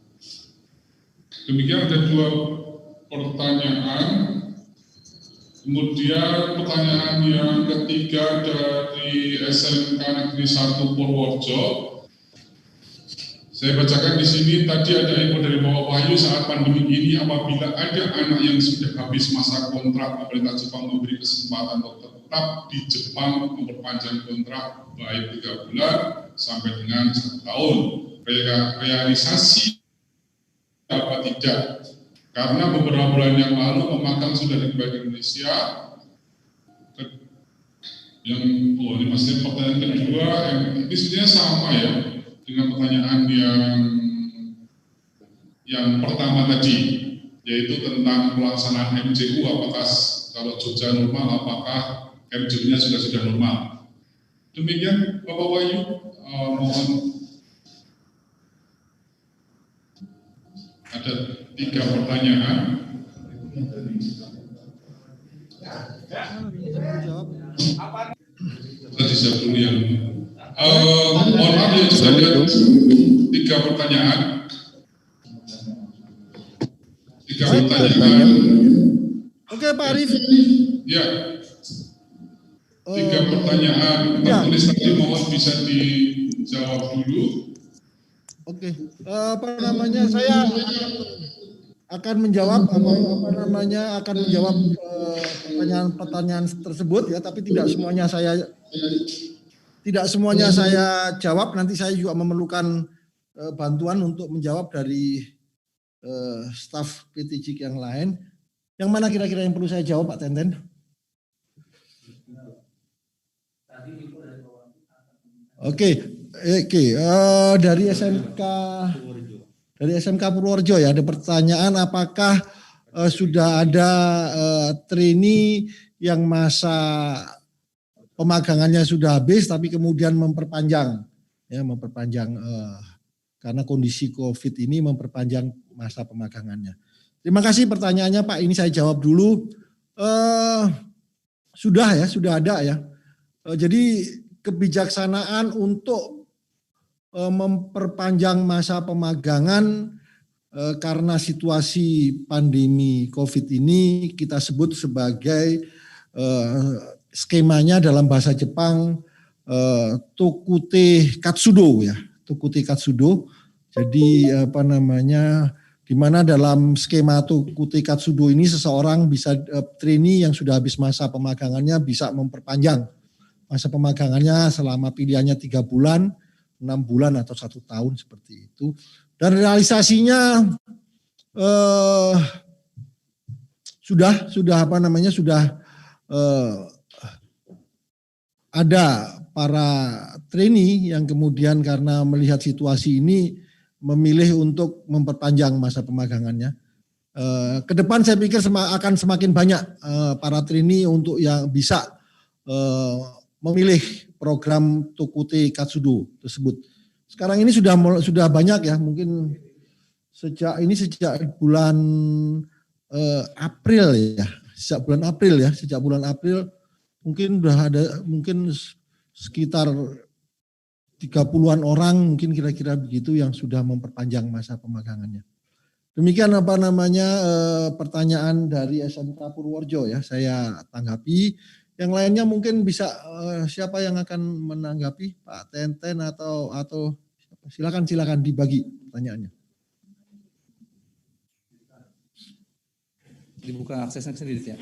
Demikian ada 2 pertanyaan. Kemudian pertanyaan yang ketiga dari SMK Negeri 1 Purworejo. Saya bacakan di sini, tadi ada info dari Bapak Wahyu saat pandemi ini apabila ada anak yang sudah habis masa kontrak, pemerintah Jepang memberi kesempatan untuk tetap di Jepang memperpanjang kontrak baik 3 bulan sampai dengan 1 tahun. Realisasi apa tidak? Karena beberapa bulan yang lalu pemakang sudah kembali ke Indonesia. Ini pasti pertanyaan kedua, ini sebenarnya sama ya dengan pertanyaan yang pertama tadi, yaitu tentang pelaksanaan MCU, apakah kalau Jogja normal, apakah MCU-nya sudah normal. Demikian Bapak Wahyu, mohon ada 3 pertanyaan. Tadi saya dulu yang mohon maaf ya, sudah ada 3 pertanyaan. 3 pertanyaan. Oke Pak Arif. Ya. 3 pertanyaan tertulis tadi, mohon bisa dijawab dulu. Oke. Saya akan menjawab akan menjawab pertanyaan tersebut ya, tapi tidak semuanya saya jawab. Nanti saya juga memerlukan bantuan untuk menjawab dari staf PTJIK yang lain. Yang mana kira-kira yang perlu saya jawab, Pak Tenten? Oke. Dari SMK Purworejo ya, ada pertanyaan apakah sudah ada trainee yang masa pemagangannya sudah habis tapi kemudian memperpanjang karena kondisi COVID ini memperpanjang masa pemagangannya. Terima kasih pertanyaannya Pak, ini saya jawab dulu. Sudah ada ya. Jadi kebijaksanaan untuk memperpanjang masa pemagangan karena situasi pandemi COVID ini kita sebut sebagai skemanya dalam bahasa Jepang Tokute Katsudo ya, Tokute Katsudo. Jadi di mana dalam skema Tokute Katsudo ini seseorang bisa trainee yang sudah habis masa pemagangannya bisa memperpanjang masa pemagangannya selama pilihannya 3 bulan, 6 bulan atau 1 tahun seperti itu. Dan realisasinya sudah ada para trainee yang kemudian karena melihat situasi ini memilih untuk memperpanjang masa pemagangannya. Ke depan saya pikir akan semakin banyak para trainee untuk yang bisa memilih program Tokute Katsudo tersebut. Sekarang ini sudah banyak ya, mungkin sejak bulan April ya, sejak bulan April mungkin sudah ada sekitar 30-an orang mungkin kira-kira begitu yang sudah memperpanjang masa pemagangannya. Demikian pertanyaan dari SMK Purworejo ya, saya tanggapi. Yang lainnya mungkin bisa siapa yang akan menanggapi, Pak Tenten atau silakan dibagi pertanyaannya. Dibuka aksesnya sendiri ya.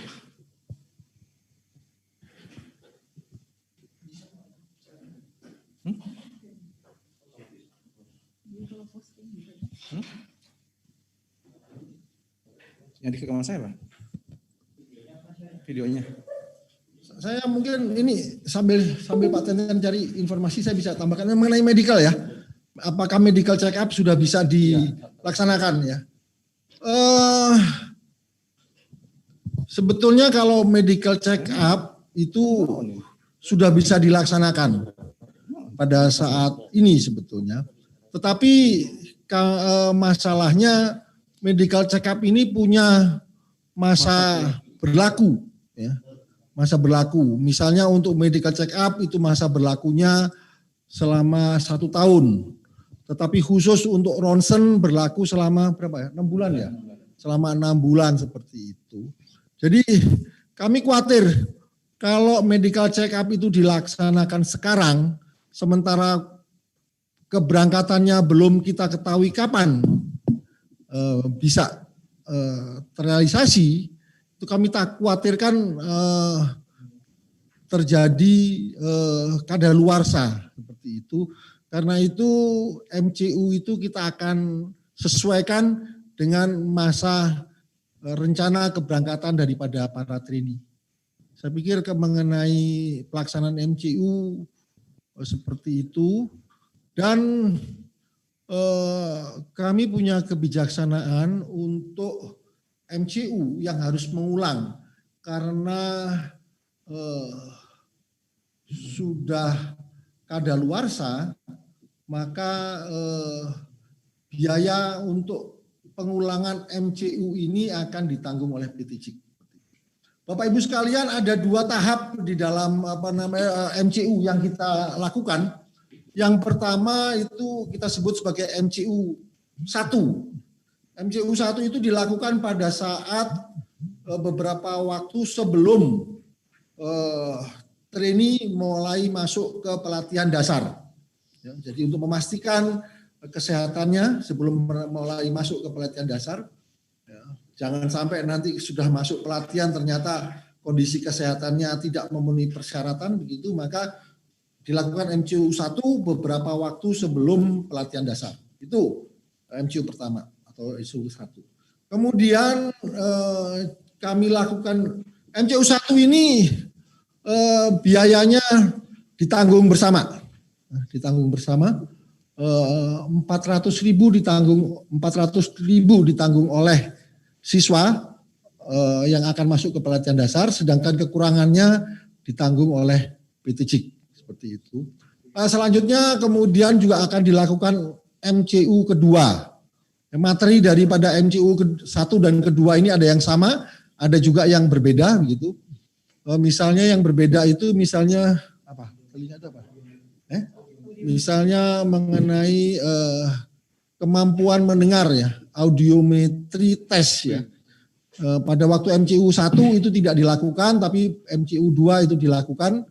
Yang di kamar saya, Pak. Videonya. Saya mungkin ini sambil Pak Tenten cari informasi, saya bisa tambahkan mengenai medical ya. Apakah medical check up sudah bisa dilaksanakan ya? Sebetulnya kalau medical check up itu sudah bisa dilaksanakan pada saat ini sebetulnya. Tetapi masalahnya medical check up ini punya masa berlaku ya. Masa berlaku. Misalnya untuk medical check up itu masa berlakunya selama 1 tahun. Tetapi khusus untuk ronsen berlaku selama berapa ya? 6 bulan ya? Selama 6 bulan seperti itu. Jadi kami khawatir kalau medical check up itu dilaksanakan sekarang, sementara keberangkatannya belum kita ketahui kapan bisa terrealisasi, itu kami tak khawatirkan terjadi kadaluarsa seperti itu. Karena itu MCU itu kita akan sesuaikan dengan masa rencana keberangkatan daripada para trainee. Saya pikir mengenai pelaksanaan MCU seperti itu, dan kami punya kebijaksanaan untuk MCU yang harus mengulang karena sudah kadaluarsa, maka biaya untuk pengulangan MCU ini akan ditanggung oleh PT JIK. Bapak Ibu sekalian, ada 2 tahap di dalam MCU yang kita lakukan. Yang pertama itu kita sebut sebagai MCU 1. MCU 1 itu dilakukan pada saat beberapa waktu sebelum trainee mulai masuk ke pelatihan dasar. Ya, jadi untuk memastikan kesehatannya sebelum mulai masuk ke pelatihan dasar, ya, jangan sampai nanti sudah masuk pelatihan ternyata kondisi kesehatannya tidak memenuhi persyaratan begitu, maka dilakukan MCU 1 beberapa waktu sebelum pelatihan dasar. Itu MCU pertama atau MCU 1. Kemudian kami lakukan MCU 1 ini biayanya ditanggung bersama. Ditanggung bersama. 400.000 ditanggung oleh siswa yang akan masuk ke pelatihan dasar, sedangkan kekurangannya ditanggung oleh PT JIK. Seperti itu. Selanjutnya kemudian juga akan dilakukan MCU kedua. Materi daripada MCU 1 dan kedua ini ada yang sama, ada juga yang berbeda begitu. Misalnya yang berbeda itu misalnya apa? Telinga apa? Misalnya mengenai kemampuan mendengar ya, audiometri tes ya. Pada waktu MCU 1 itu tidak dilakukan, tapi MCU 2 itu dilakukan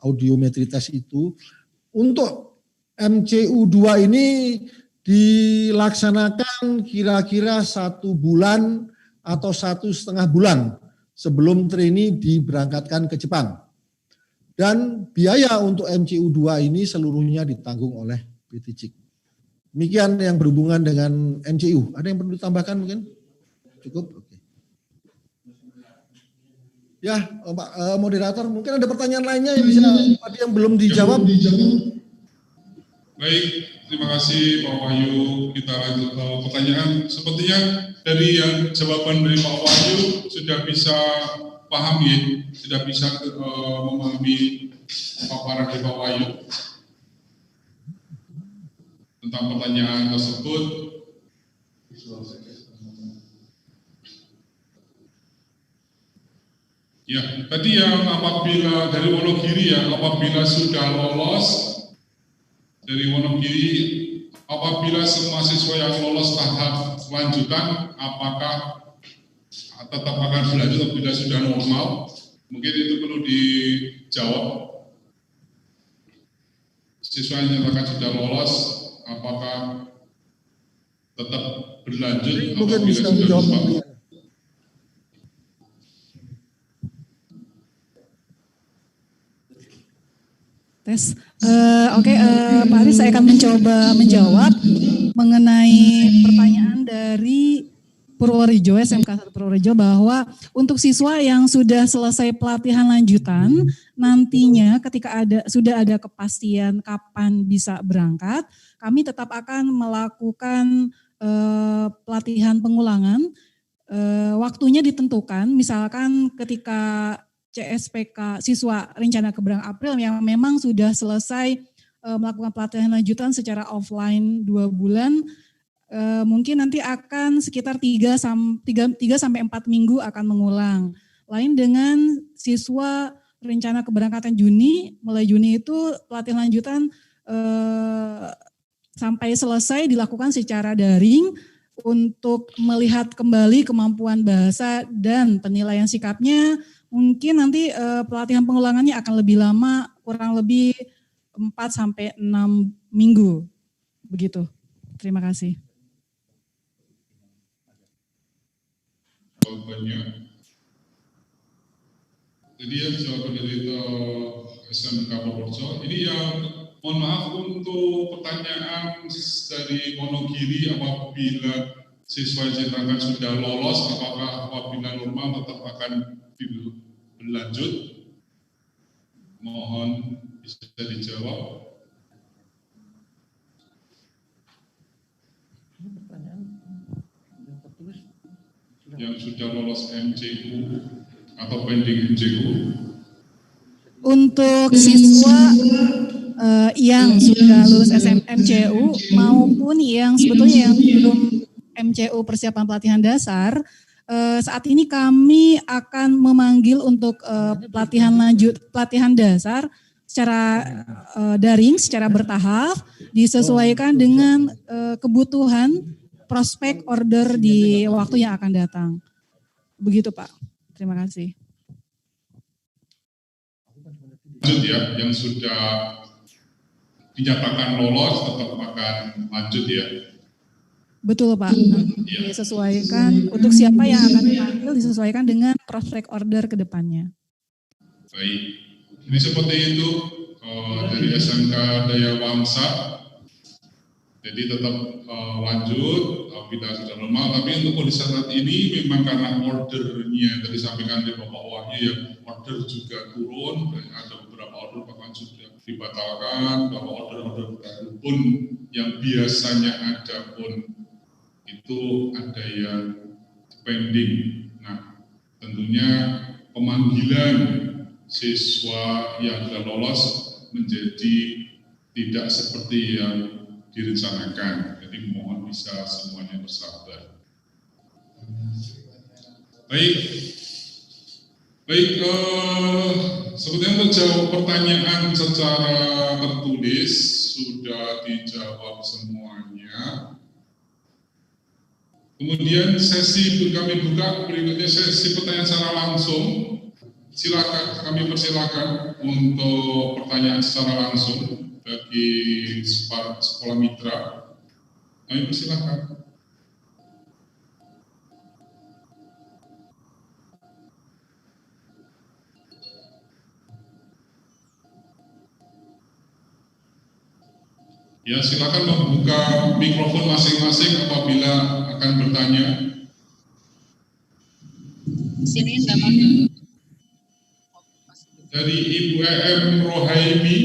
audiometri tes itu. Untuk MCU 2 ini dilaksanakan kira-kira 1 bulan atau 1,5 bulan sebelum trainee diberangkatkan ke Jepang. Dan biaya untuk MCU 2 ini seluruhnya ditanggung oleh PT JIK. Demikian yang berhubungan dengan MCU. Ada yang perlu ditambahkan mungkin? Cukup? Oke. Ya, Pak moderator, mungkin ada pertanyaan lainnya yang bisa tadi yang belum dijawab. Baik, terima kasih Pak Wahyu. Kita lanjut ke pertanyaan. Sepertinya dari yang jawaban dari Pak Wahyu sudah bisa paham ya, sudah bisa memahami paparan dari Pak Wahyu tentang pertanyaan tersebut. Ya, tadi yang apabila dari Wonogiri ya, apabila sudah lolos dari Wonogiri, apabila semua siswa yang lolos tahap lanjutan, apakah tetap akan berlanjut apabila sudah normal? Mungkin itu perlu dijawab. Siswa yang nyatakan sudah lolos, apakah tetap berlanjut apabila sudah normal? Tes. Oke, Pak Aris, saya akan mencoba menjawab mengenai pertanyaan dari Purworejo, SMK 1 Purworejo, bahwa untuk siswa yang sudah selesai pelatihan lanjutan, nantinya ketika sudah ada kepastian kapan bisa berangkat, kami tetap akan melakukan pelatihan pengulangan. Waktunya ditentukan, misalkan ketika CSPK siswa rencana keberangkatan April yang memang sudah selesai melakukan pelatihan lanjutan secara offline 2 bulan, mungkin nanti akan sekitar 3 sampai 4 minggu akan mengulang. Lain dengan siswa rencana keberangkatan Juni, mulai Juni itu pelatihan lanjutan sampai selesai dilakukan secara daring untuk melihat kembali kemampuan bahasa dan penilaian sikapnya. Mungkin nanti pelatihan pengulangannya akan lebih lama, kurang lebih 4 sampai 6 minggu. Begitu. Terima kasih. Jawabannya. Jadi ya jawaban dari SMK Purworejo. Ini yang mohon maaf untuk pertanyaan dari Wonogiri, apabila siswa yang dinyatakan sudah lolos, apakah apabila normal tetap akan berlanjut? Mohon bisa dijawab. Yang sudah lolos MCU atau pending MCU. Untuk siswa yang sudah lulus MCU maupun yang sebetulnya yang belum MCU persiapan pelatihan dasar, saat ini kami akan memanggil untuk pelatihan dasar secara daring, secara bertahap, disesuaikan dengan kebutuhan prospek order di waktu yang akan datang. Begitu Pak. Terima kasih. Lanjut ya, yang sudah dinyatakan lolos tetap akan lanjut ya. Betul Pak. Disesuaikan untuk siapa yang akan dipanggil disesuaikan dengan prospek order ke depannya. Baik, ini seperti itu dari SMK Daya Wangsa. Jadi tetap lanjut bila sudah normal, tapi untuk kondisi saat ini memang karena ordernya tadi sampaikan dari Bapak Wahyu ya, order juga turun, ada beberapa order bahkan sudah dibatalkan, bahwa order-order baru pun yang biasanya ada pun itu ada yang pending. Nah, tentunya pemanggilan siswa yang sudah lolos menjadi tidak seperti yang direncanakan. Jadi mohon bisa semuanya bersabar. Baik, sebetulnya untuk jawab pertanyaan secara tertulis sudah dijawab semuanya. Kemudian sesi kami buka berikutnya sesi pertanyaan secara langsung. Silakan, kami persilakan untuk pertanyaan secara langsung bagi sekolah mitra. Kami persilakan. Ya, silakan membuka mikrofon masing-masing apabila akan bertanya. Sini enggak pakai. Dari Ibu EM Rohaimi.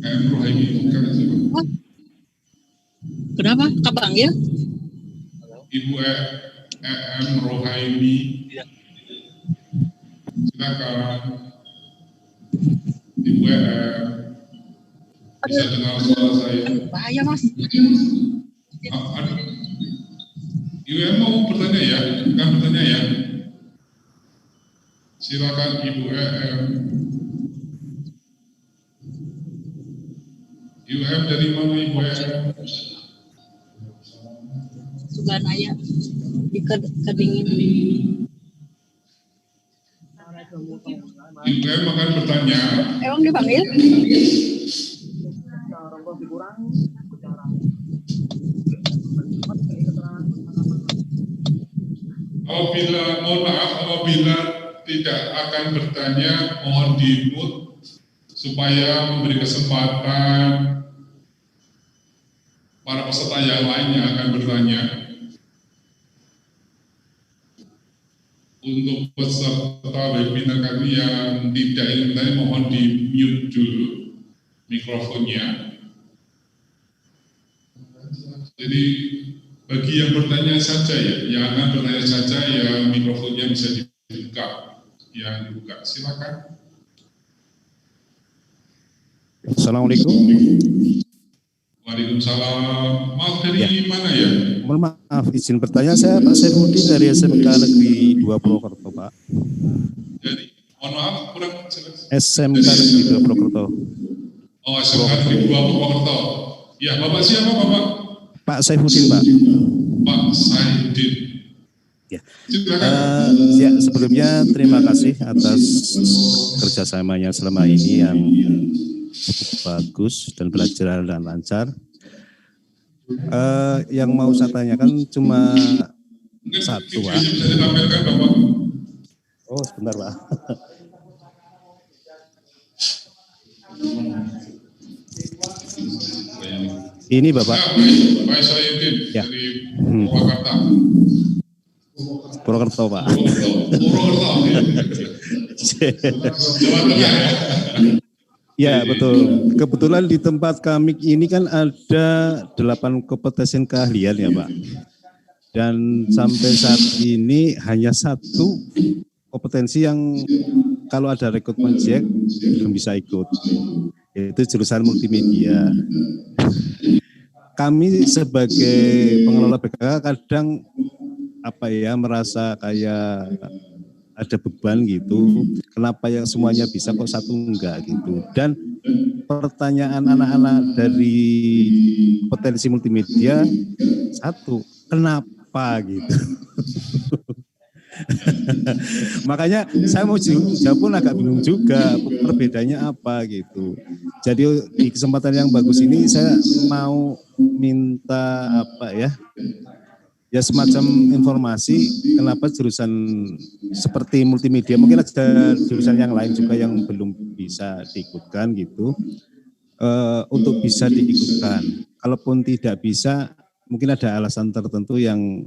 EM Rohaimi bukan siapa? Oh. Kenapa? Kepanggil? Ibu EM Rohaimi. Silakan. Ibu EM. Bisa dengar suara saya. Bahaya Mas. Ibu EM mau bertanya ya? Kan bertanya ya? Silakan Ibu EM. Ibu EM dari mana Ibu EM? Suganaya di Kedingin. Ibu EM akan bertanya. Emang dipanggil? Apabila tidak akan bertanya, mohon di-mute supaya memberi kesempatan para peserta yang lain yang akan bertanya. Untuk peserta webinar kami yang tidak ingin bertanya, mohon di-mute dulu mikrofonnya. Jadi bagi yang bertanya saja ya, yang akan bertanya saja ya mikrofonnya bisa dibuka. Yang dibuka, silakan. Assalamualaikum. Waalaikumsalam. Maaf dari mana ya? Mohon maaf, izin bertanya, saya Pak Saifuddin dari SMK Negeri 2 Purwokerto, Pak. Jadi, mohon maaf, kurang jelas. SMK Negeri 2 Purwokerto. Oh, SMK Negeri 2 Purwokerto. Ya, Bapak siapa, Bapak? Pak Saifuddin, Pak. Pak Saifuddin. Ya. Ya, sebelumnya terima kasih atas kerjasamanya selama ini yang cukup bagus dan belajar dan lancar. Yang mau saya tanyakan cuma satu, Pak. Bisa ditampilkan, Bapak. Oh, sebentar, Pak. Ini Bapak. Pak Soyudin Ya. dari Purwakarta. Purwokerto, Pak. Purwokerto. Jawa Tengah ya. Ya, betul. Kebetulan di tempat kami ini kan ada 8 kompetensi keahlian ya, Pak. Dan sampai saat ini hanya 1 kompetensi yang kalau ada rekrutmen Jack belum bisa ikut, yaitu jurusan multimedia. Kami sebagai pengelola BKK kadang merasa kayak ada beban gitu. Kenapa yang semuanya bisa kok 1 enggak gitu. Dan pertanyaan anak-anak dari kompetensi multimedia 1, kenapa gitu. Makanya saya mau jawab pun agak bingung juga perbedaannya apa gitu. Jadi di kesempatan yang bagus ini saya mau minta ya semacam informasi kenapa jurusan seperti multimedia, mungkin ada jurusan yang lain juga yang belum bisa diikutkan gitu, untuk bisa diikutkan. Kalaupun tidak bisa, mungkin ada alasan tertentu yang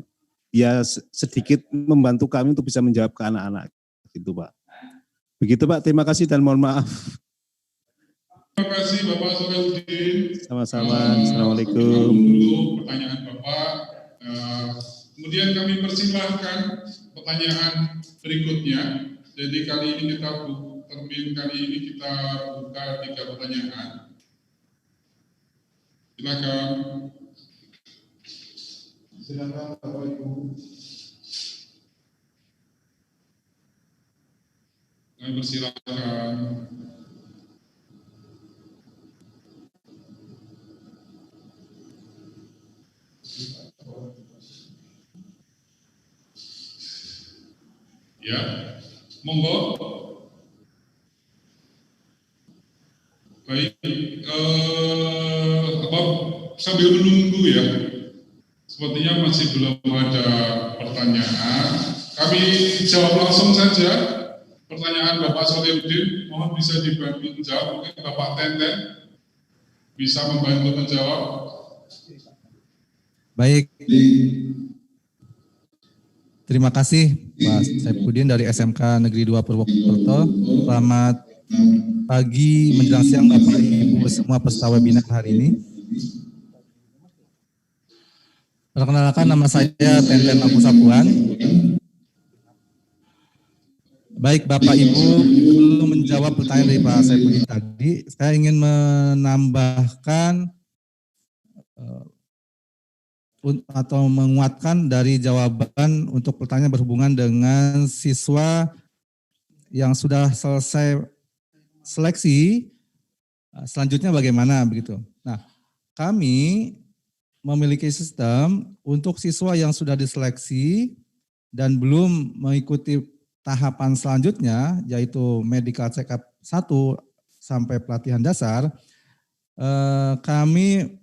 ya sedikit membantu kami untuk bisa menjawab ke anak-anak gitu, Pak. Begitu, Pak. Terima kasih dan mohon maaf. Terima kasih Bapak Soyudin. Sama-sama. Assalamualaikum. Dulu pertanyaan Bapak. Kemudian kami persilahkan pertanyaan berikutnya. Jadi kali ini kita buka 3 pertanyaan. Silakan. Silakan Bapak Ibu. Kami persilahkan. Ya, monggo. Baik, sambil menunggu ya, sepertinya masih belum ada pertanyaan. Kami jawab langsung saja pertanyaan Bapak Soyudin. Mohon bisa dibantu menjawab. Mungkin Bapak Tenten bisa membantu menjawab. Baik. Terima kasih Pak Saifuddin dari SMK Negeri 2 Purwokerto. Selamat pagi menjelang siang Bapak Ibu semua peserta webinar hari ini. Perkenalkan, nama saya Tenten Agus Sapuan. Baik Bapak Ibu, belum menjawab pertanyaan dari Pak Saifuddin tadi, saya ingin menambahkan atau menguatkan dari jawaban untuk pertanyaan berhubungan dengan siswa yang sudah selesai seleksi, selanjutnya bagaimana begitu. Nah, kami memiliki sistem untuk siswa yang sudah diseleksi dan belum mengikuti tahapan selanjutnya, yaitu medical check-up 1 sampai pelatihan dasar. Kami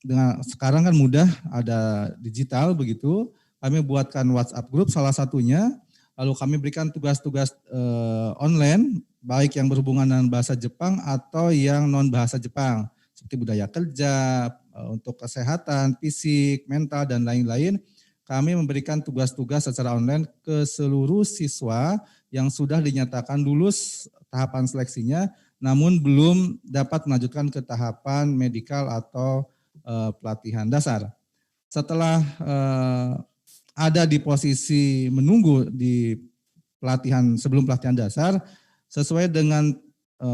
dengan sekarang kan mudah, ada digital begitu, kami buatkan WhatsApp group salah satunya, lalu kami berikan tugas-tugas online, baik yang berhubungan dengan bahasa Jepang atau yang non bahasa Jepang, seperti budaya kerja, untuk kesehatan, fisik, mental, dan lain-lain. Kami memberikan tugas-tugas secara online ke seluruh siswa yang sudah dinyatakan lulus tahapan seleksinya, namun belum dapat melanjutkan ke tahapan medikal atau pelatihan dasar. Setelah ada di posisi menunggu di pelatihan sebelum pelatihan dasar, sesuai dengan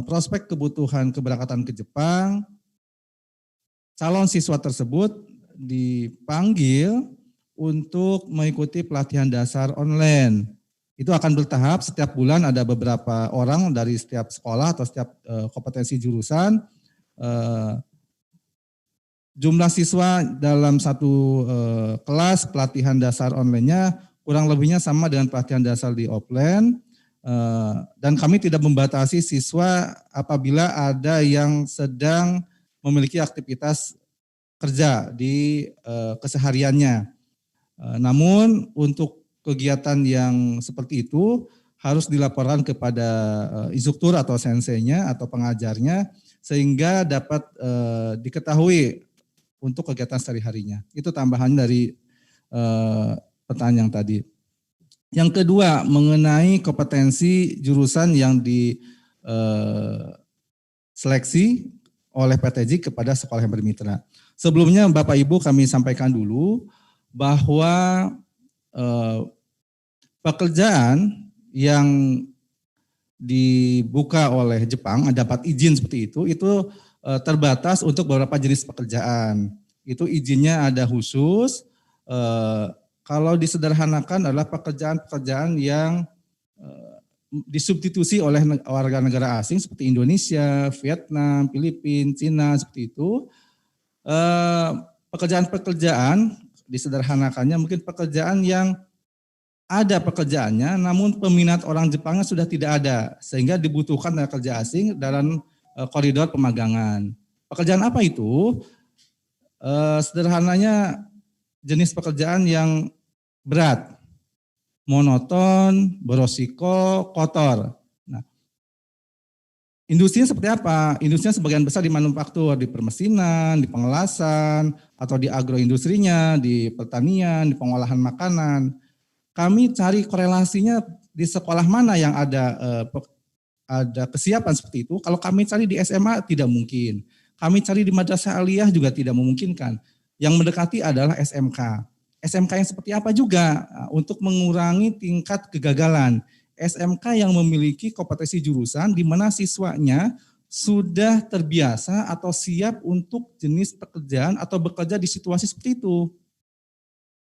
prospek kebutuhan keberangkatan ke Jepang, calon siswa tersebut dipanggil untuk mengikuti pelatihan dasar online. Itu akan bertahap, setiap bulan ada beberapa orang dari setiap sekolah atau setiap kompetensi jurusan. Jumlah siswa dalam satu kelas pelatihan dasar online-nya kurang lebihnya sama dengan pelatihan dasar di offline. Dan kami tidak membatasi siswa apabila ada yang sedang memiliki aktivitas kerja di kesehariannya. Namun untuk kegiatan yang seperti itu harus dilaporkan kepada instruktur atau senseinya atau pengajarnya sehingga dapat diketahui untuk kegiatan sehari-harinya. Itu tambahan dari pertanyaan yang tadi. Yang kedua, mengenai kompetensi jurusan yang diseleksi oleh PTJ kepada sekolah yang bermitra. Sebelumnya Bapak Ibu kami sampaikan dulu bahwa pekerjaan yang dibuka oleh Jepang, dapat izin seperti itu terbatas untuk beberapa jenis pekerjaan. Itu izinnya ada khusus. Kalau disederhanakan adalah pekerjaan-pekerjaan yang disubstitusi oleh warga negara asing seperti Indonesia, Vietnam, Filipina, Cina seperti itu. Pekerjaan-pekerjaan disederhanakannya mungkin pekerjaan yang ada pekerjaannya namun peminat orang Jepangnya sudah tidak ada sehingga dibutuhkan tenaga kerja asing dalam koridor pemagangan. Pekerjaan apa itu? Sederhananya jenis pekerjaan yang berat, monoton, beresiko, kotor. Nah, industrinya seperti apa? Industrinya sebagian besar di manufaktur, di permesinan, di pengelasan, atau di agroindustrinya, di pertanian, di pengolahan makanan. Kami cari korelasinya di sekolah mana yang ada kesiapan seperti itu. Kalau kami cari di SMA tidak mungkin. Kami cari di madrasah aliyah juga tidak memungkinkan. Yang mendekati adalah SMK. SMK yang seperti apa juga untuk mengurangi tingkat kegagalan. SMK yang memiliki kompetensi jurusan di mana siswanya sudah terbiasa atau siap untuk jenis pekerjaan atau bekerja di situasi seperti itu.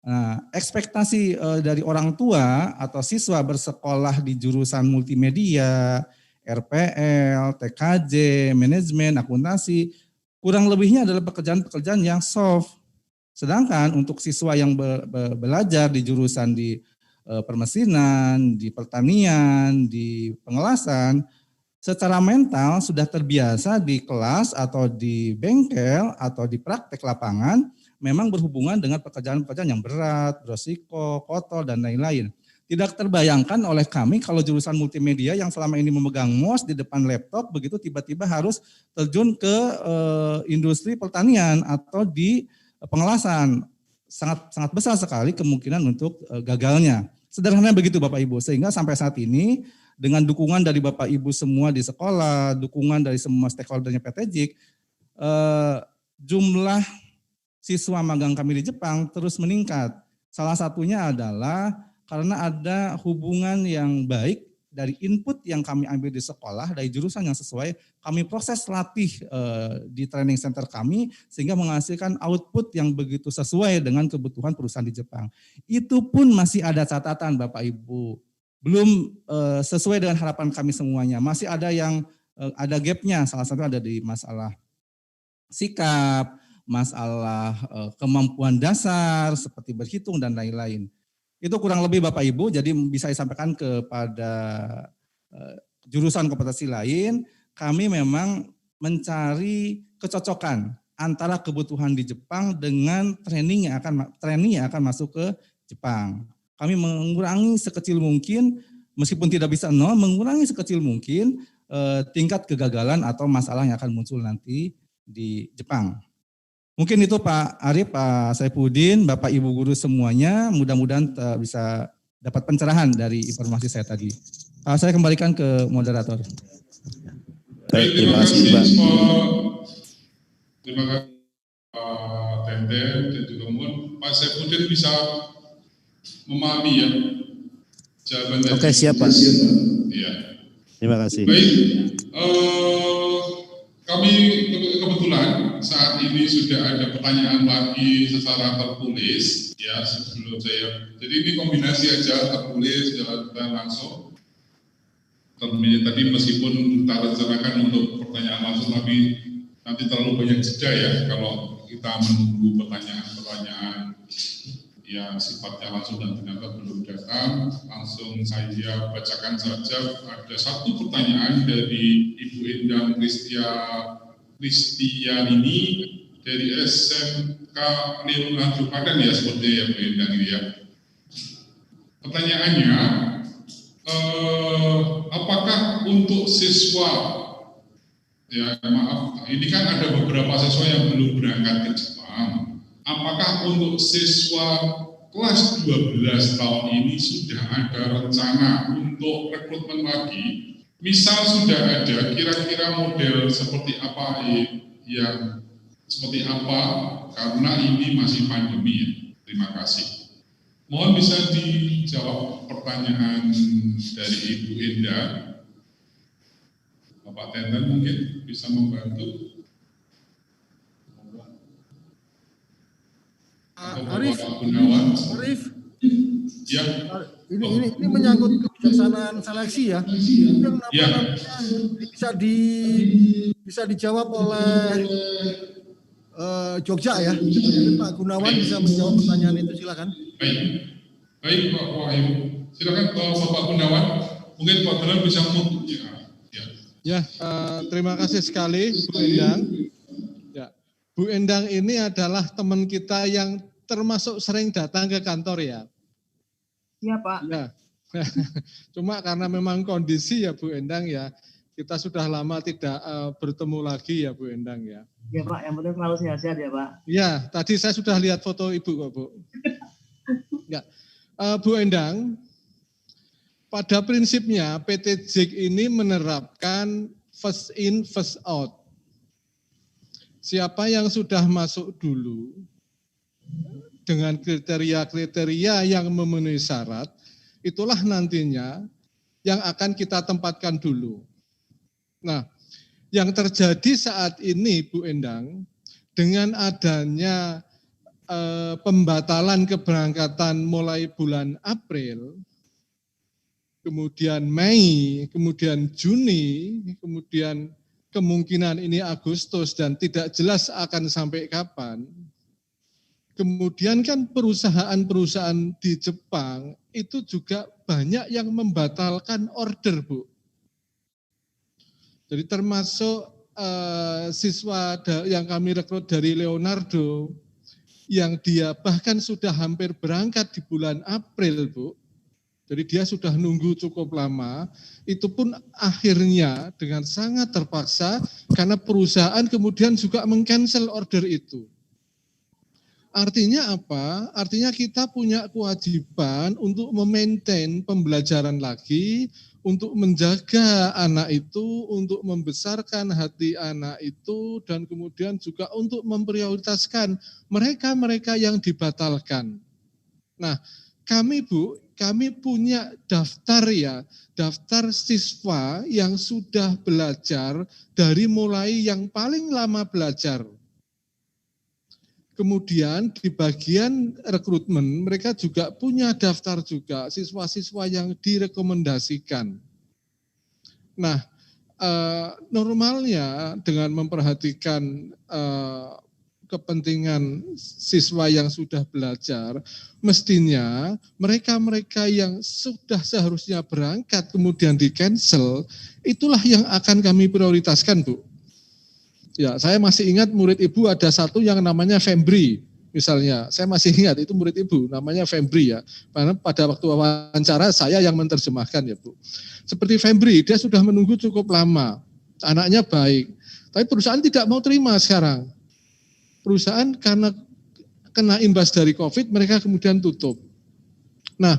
Nah, ekspektasi dari orang tua atau siswa bersekolah di jurusan multimedia, RPL, TKJ, manajemen, akuntansi, kurang lebihnya adalah pekerjaan-pekerjaan yang soft. Sedangkan untuk siswa yang belajar di jurusan di permesinan, di pertanian, di pengelasan, secara mental sudah terbiasa di kelas atau di bengkel atau di praktek lapangan, memang berhubungan dengan pekerjaan-pekerjaan yang berat, beresiko, kotor, dan lain-lain. Tidak terbayangkan oleh kami kalau jurusan multimedia yang selama ini memegang mouse di depan laptop, begitu tiba-tiba harus terjun ke industri pertanian atau di pengelasan. Sangat besar sekali kemungkinan untuk gagalnya. Sederhananya begitu Bapak Ibu, sehingga sampai saat ini dengan dukungan dari Bapak Ibu semua di sekolah, dukungan dari semua stakeholdernya PTJ, jumlah siswa magang kami di Jepang terus meningkat. Salah satunya adalah karena ada hubungan yang baik dari input yang kami ambil di sekolah, dari jurusan yang sesuai, kami proses latih di training center kami sehingga menghasilkan output yang begitu sesuai dengan kebutuhan perusahaan di Jepang. Itu pun masih ada catatan Bapak Ibu, belum sesuai dengan harapan kami semuanya. Masih ada yang ada gapnya, salah satu ada di masalah sikap, masalah kemampuan dasar seperti berhitung dan lain-lain. Itu kurang lebih Bapak Ibu, jadi bisa disampaikan kepada jurusan kompetensi lain, kami memang mencari kecocokan antara kebutuhan di Jepang dengan training yang akan masuk ke Jepang. Kami mengurangi sekecil mungkin, meskipun tidak bisa nol, mengurangi sekecil mungkin tingkat kegagalan atau masalah yang akan muncul nanti di Jepang. Mungkin itu Pak Arif, Pak Saifuddin, Bapak Ibu guru semuanya, mudah-mudahan bisa dapat pencerahan dari informasi saya tadi. Saya kembalikan ke moderator. Baik, terima kasih Pak. Terima kasih Pak Tente dan juga mohon Pak Saifuddin bisa memahami ya jawaban dari. Oke, siap Pak. Iya. Terima kasih. Baik, kami kebetulan saat ini sudah ada pertanyaan lagi secara tertulis ya sebelum saya. Jadi ini kombinasi aja tertulis dan langsung. Tadi meskipun kita rencanakan untuk pertanyaan langsung, tapi nanti terlalu banyak jeda ya kalau kita menunggu pertanyaan-pertanyaan yang sifatnya langsung dan ternyata belum datang. Langsung saya bacakan saja. Ada satu pertanyaan dari Ibu Endang Kristianini dari SMK Leonardo Padan ya, seperti ya Bu Endang ini ya. Pertanyaannya, apakah untuk siswa, ya maaf, ini kan ada beberapa siswa yang belum berangkat ke Jepang. Apakah untuk siswa kelas 12 tahun ini sudah ada rencana untuk rekrutmen lagi? Misal sudah ada, kira-kira model seperti apa yang seperti apa, karena ini masih pandemi ya. Terima kasih. Mohon bisa dijawab pertanyaan dari Ibu Endang. Bapak Tenten mungkin bisa membantu. Arif, ya. Ini menyangkut kebijaksanaan seleksi ya. Yang namanya bisa dijawab oleh Jogja ya. Pak Gunawan bisa menjawab pertanyaan itu, silakan. Baik Pak Wahyu, silakan Bapak Gunawan. Mungkin Pak Gunawan bisa Ya, terima kasih sekali Bu Endang. Ya, Bu Endang ini adalah teman kita yang termasuk sering datang ke kantor ya. Iya Pak. Ya. Cuma karena memang kondisi ya Bu Endang ya, kita sudah lama tidak bertemu lagi ya Bu Endang ya. Ya Pak, yang penting selalu sehat-sehat ya Pak. Ya, tadi saya sudah lihat foto Ibu kok Bu. Ya, Bu Endang, pada prinsipnya PT JIK ini menerapkan first in, first out. Siapa yang sudah masuk dulu dengan kriteria-kriteria yang memenuhi syarat, itulah nantinya yang akan kita tempatkan dulu. Nah, yang terjadi saat ini Bu Endang, dengan adanya pembatalan keberangkatan mulai bulan April, kemudian Mei, kemudian Juni, kemudian kemungkinan ini Agustus dan tidak jelas akan sampai kapan. Kemudian kan perusahaan-perusahaan di Jepang itu juga banyak yang membatalkan order, Bu. Jadi termasuk siswa yang kami rekrut dari Leonardo, yang dia bahkan sudah hampir berangkat di bulan April, Bu. Jadi dia sudah nunggu cukup lama, itu pun akhirnya dengan sangat terpaksa karena perusahaan kemudian juga meng-cancel order itu. Artinya apa? Artinya kita punya kewajiban untuk memaintain pembelajaran lagi, untuk menjaga anak itu, untuk membesarkan hati anak itu, dan kemudian juga untuk memprioritaskan mereka-mereka yang dibatalkan. Nah, kami Bu, kami punya daftar ya, daftar siswa yang sudah belajar dari mulai yang paling lama belajar. Kemudian di bagian rekrutmen mereka juga punya daftar juga siswa-siswa yang direkomendasikan. Nah, normalnya dengan memperhatikan kepentingan siswa yang sudah belajar, mestinya mereka-mereka yang sudah seharusnya berangkat kemudian di-cancel, itulah yang akan kami prioritaskan, Bu. Ya, saya masih ingat murid Ibu ada satu yang namanya Fembri, misalnya. Saya masih ingat itu murid Ibu, namanya Fembri ya. Karena pada waktu wawancara saya yang menerjemahkan ya Bu. Seperti Fembri, dia sudah menunggu cukup lama, anaknya baik. Tapi perusahaan tidak mau terima sekarang. Perusahaan karena kena imbas dari COVID, mereka kemudian tutup. Nah,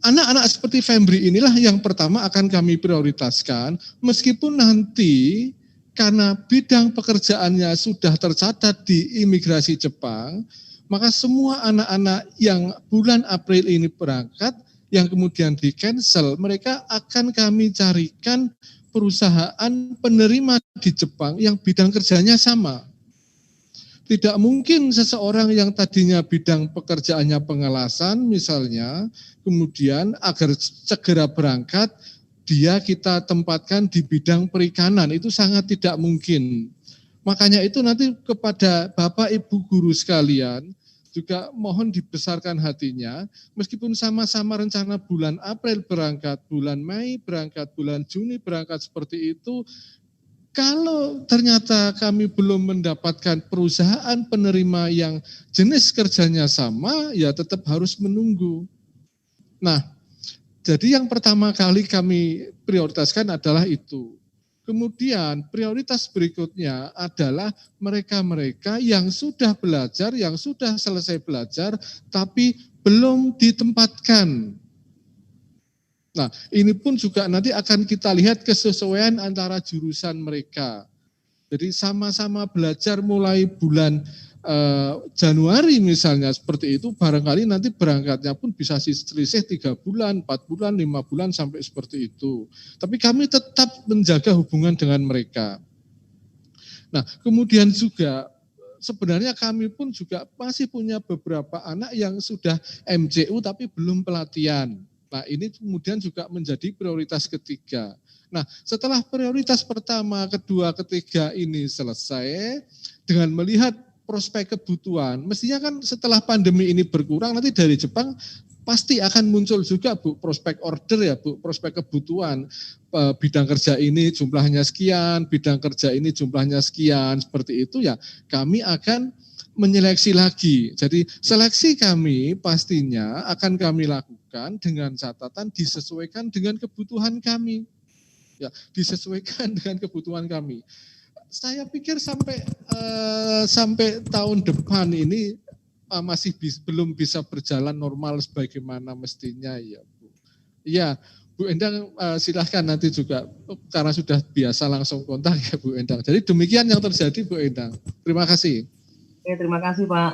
anak-anak seperti Fembri inilah yang pertama akan kami prioritaskan, meskipun nanti karena bidang pekerjaannya sudah tercatat di imigrasi Jepang, maka semua anak-anak yang bulan April ini berangkat, yang kemudian di-cancel, mereka akan kami carikan perusahaan penerima di Jepang yang bidang kerjanya sama. Tidak mungkin seseorang yang tadinya bidang pekerjaannya pengelasan misalnya, kemudian agar segera berangkat, dia kita tempatkan di bidang perikanan, itu sangat tidak mungkin. Makanya itu nanti kepada Bapak Ibu guru sekalian, juga mohon dibesarkan hatinya, meskipun sama-sama rencana bulan April berangkat, bulan Mei berangkat, bulan Juni berangkat seperti itu, kalau ternyata kami belum mendapatkan perusahaan penerima yang jenis kerjanya sama, ya tetap harus menunggu. Nah, jadi yang pertama kali kami prioritaskan adalah itu. Kemudian prioritas berikutnya adalah mereka-mereka yang sudah belajar, yang sudah selesai belajar, tapi belum ditempatkan. Nah, ini pun juga nanti akan kita lihat kesesuaian antara jurusan mereka. Jadi sama-sama belajar mulai bulan Januari misalnya seperti itu, barangkali nanti berangkatnya pun bisa selisih 3 bulan, 4 bulan, 5 bulan sampai seperti itu. Tapi kami tetap menjaga hubungan dengan mereka. Nah, kemudian juga sebenarnya kami pun juga masih punya beberapa anak yang sudah MCU tapi belum pelatihan. Nah, ini kemudian juga menjadi prioritas ketiga. Nah, setelah prioritas pertama, kedua, ketiga ini selesai, dengan melihat prospek kebutuhan, mestinya kan setelah pandemi ini berkurang, nanti dari Jepang pasti akan muncul juga Bu, prospek order ya Bu, prospek kebutuhan. Bidang kerja ini jumlahnya sekian, bidang kerja ini jumlahnya sekian, seperti itu ya kami akan menyeleksi lagi. Jadi seleksi kami pastinya akan kami lakukan dengan catatan disesuaikan dengan kebutuhan kami. Ya, disesuaikan dengan kebutuhan kami. Saya pikir sampai tahun depan ini masih belum bisa berjalan normal sebagaimana mestinya ya Bu. Ya, Bu Endang silahkan nanti juga karena sudah biasa langsung kontak ya Bu Endang. Jadi demikian yang terjadi Bu Endang. Terima kasih. Oke, terima kasih Pak.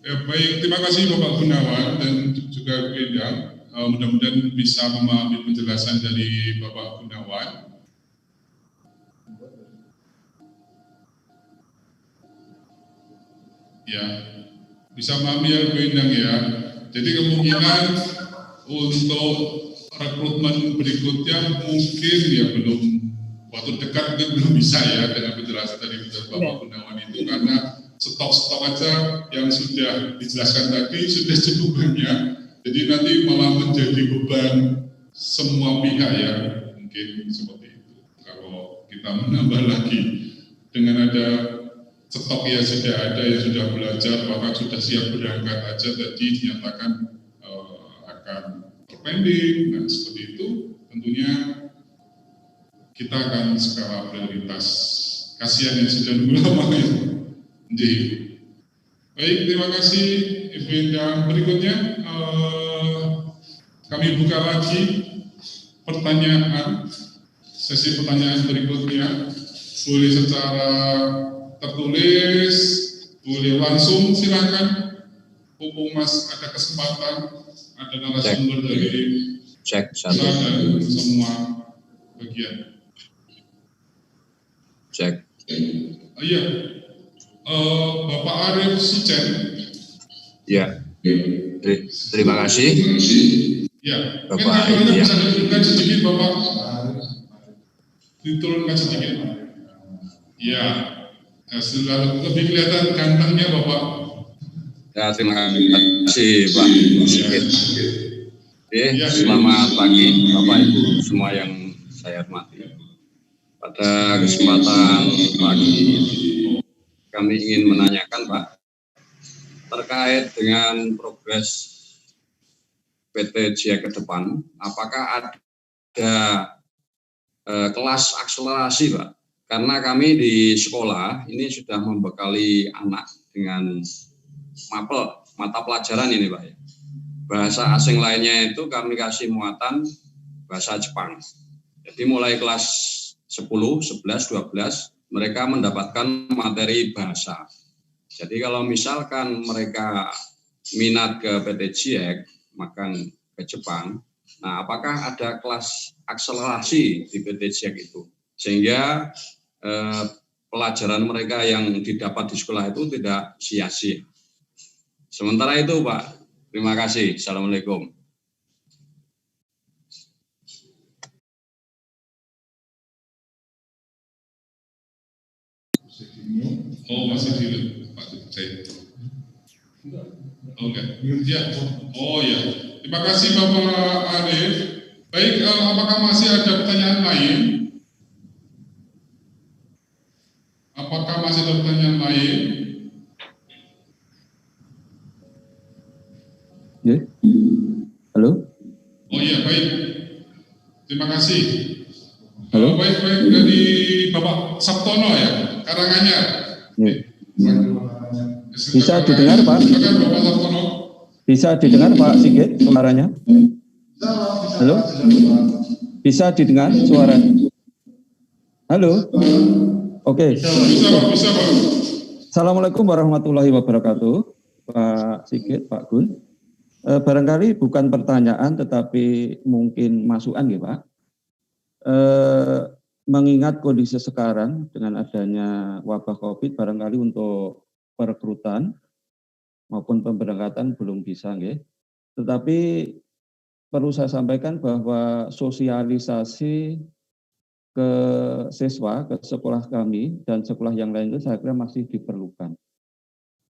Ya, baik, terima kasih Bapak Gunawan dan juga Bu Endang. Mudah-mudahan bisa memahami penjelasan dari Bapak Gunawan. Ya, bisa memahami ya Bu Endang ya. Jadi kemungkinan untuk rekrutmen berikutnya mungkin ya belum, waktu dekat mungkin belum bisa ya dengan penjelasan dari Bapak Gunawan itu, karena stok-stok aja yang sudah dijelaskan tadi sudah cukup banyak. Jadi nanti malah menjadi beban semua pihak ya, mungkin seperti itu. Kalau kita menambah lagi dengan ada stok yang sudah ada, yang sudah belajar, bahkan sudah siap berangkat aja tadi dinyatakan akan terpending, dan seperti itu tentunya kita akan skala prioritas. Kasihan yang sudah nunggu lama ya. Jadi, baik, terima kasih Ibu Endang. Berikutnya kami buka lagi pertanyaan, sesi pertanyaan berikutnya. Boleh secara tertulis, boleh langsung, silakan. Mumpung Mas ada kesempatan, ada narasumber dari cek dan semua bagian. Cek. Iya, Bapak Arif Sucen. Ya, terima kasih. Ya, Bapak mungkin ya. bisa diturunkan sedikit Bapak. Diturunkan sedikit. Ya, sudah lebih kelihatan gantengnya Bapak. Ya, terima kasih Pak Sigit. Oke, selamat pagi Bapak Ibu semua yang saya hormati. Pada kesempatan pagi ini kami ingin menanyakan Pak terkait dengan progres PT JIEK ke depan, apakah ada kelas akselerasi Pak? Karena kami di sekolah ini sudah membekali anak dengan mata pelajaran ini Pak ya. Bahasa asing lainnya itu kami kasih muatan bahasa Jepang. Jadi mulai kelas 10, 11, 12 mereka mendapatkan materi bahasa. Jadi kalau misalkan mereka minat ke PT JIEK, maka ke Jepang, nah apakah ada kelas akselerasi di PT JIEK itu? Sehingga pelajaran mereka yang didapat di sekolah itu tidak sia-sia. Sementara itu Pak, terima kasih. Assalamualaikum. Oh, masih di Pak Cek. Oke, ya. Oh ya, terima kasih Bapak Arif. Baik, apakah masih ada pertanyaan lain? Apakah masih ada pertanyaan lain? Ya. Halo? Oh iya, baik. Terima kasih. Halo? Baik dari Bapak Sabtono ya, Karanganyar. Ya. Bisa didengar Pak? Silakan Bapak Sabtono. Bisa didengar Pak Sigit suaranya? Halo? Bisa didengar suaranya? Halo? Oke. Bisa Pak. Assalamualaikum warahmatullahi wabarakatuh. Pak Sigit, Pak Gun. Barangkali bukan pertanyaan tetapi mungkin masukan ya Pak. Mengingat kondisi sekarang dengan adanya wabah COVID, barangkali untuk perekrutan maupun pemberangkatan belum bisa, nggih. Tetapi perlu saya sampaikan bahwa sosialisasi ke siswa, ke sekolah kami dan sekolah yang lain itu saya kira masih diperlukan.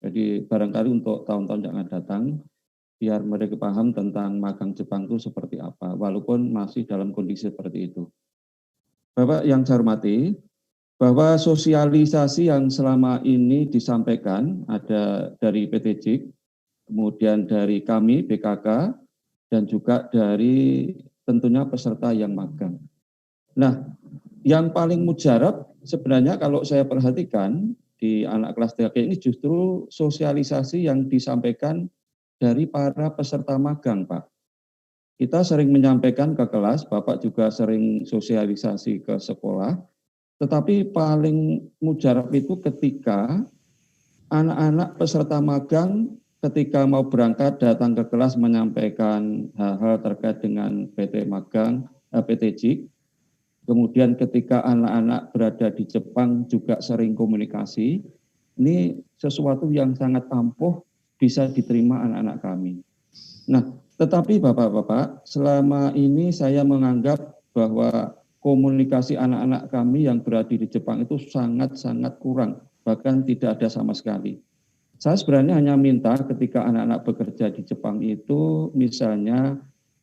Jadi barangkali untuk tahun-tahun yang akan datang, biar mereka paham tentang magang Jepang itu seperti apa, walaupun masih dalam kondisi seperti itu. Bapak yang saya hormati, bahwa sosialisasi yang selama ini disampaikan ada dari PT JIK, kemudian dari kami BKK, dan juga dari tentunya peserta yang magang. Nah, yang paling mujarab sebenarnya kalau saya perhatikan di anak kelas 3 ini justru sosialisasi yang disampaikan dari para peserta magang, Pak. Kita sering menyampaikan ke kelas, Bapak juga sering sosialisasi ke sekolah, tetapi paling mujarab itu ketika anak-anak peserta magang ketika mau berangkat datang ke kelas menyampaikan hal-hal terkait dengan PT Magang, PT JIK. Kemudian ketika anak-anak berada di Jepang juga sering komunikasi. Ini sesuatu yang sangat ampuh bisa diterima anak-anak kami. Nah, tetapi Bapak-Bapak, selama ini saya menganggap bahwa komunikasi anak-anak kami yang berada di Jepang itu sangat-sangat kurang, bahkan tidak ada sama sekali. Saya sebenarnya hanya minta ketika anak-anak bekerja di Jepang itu misalnya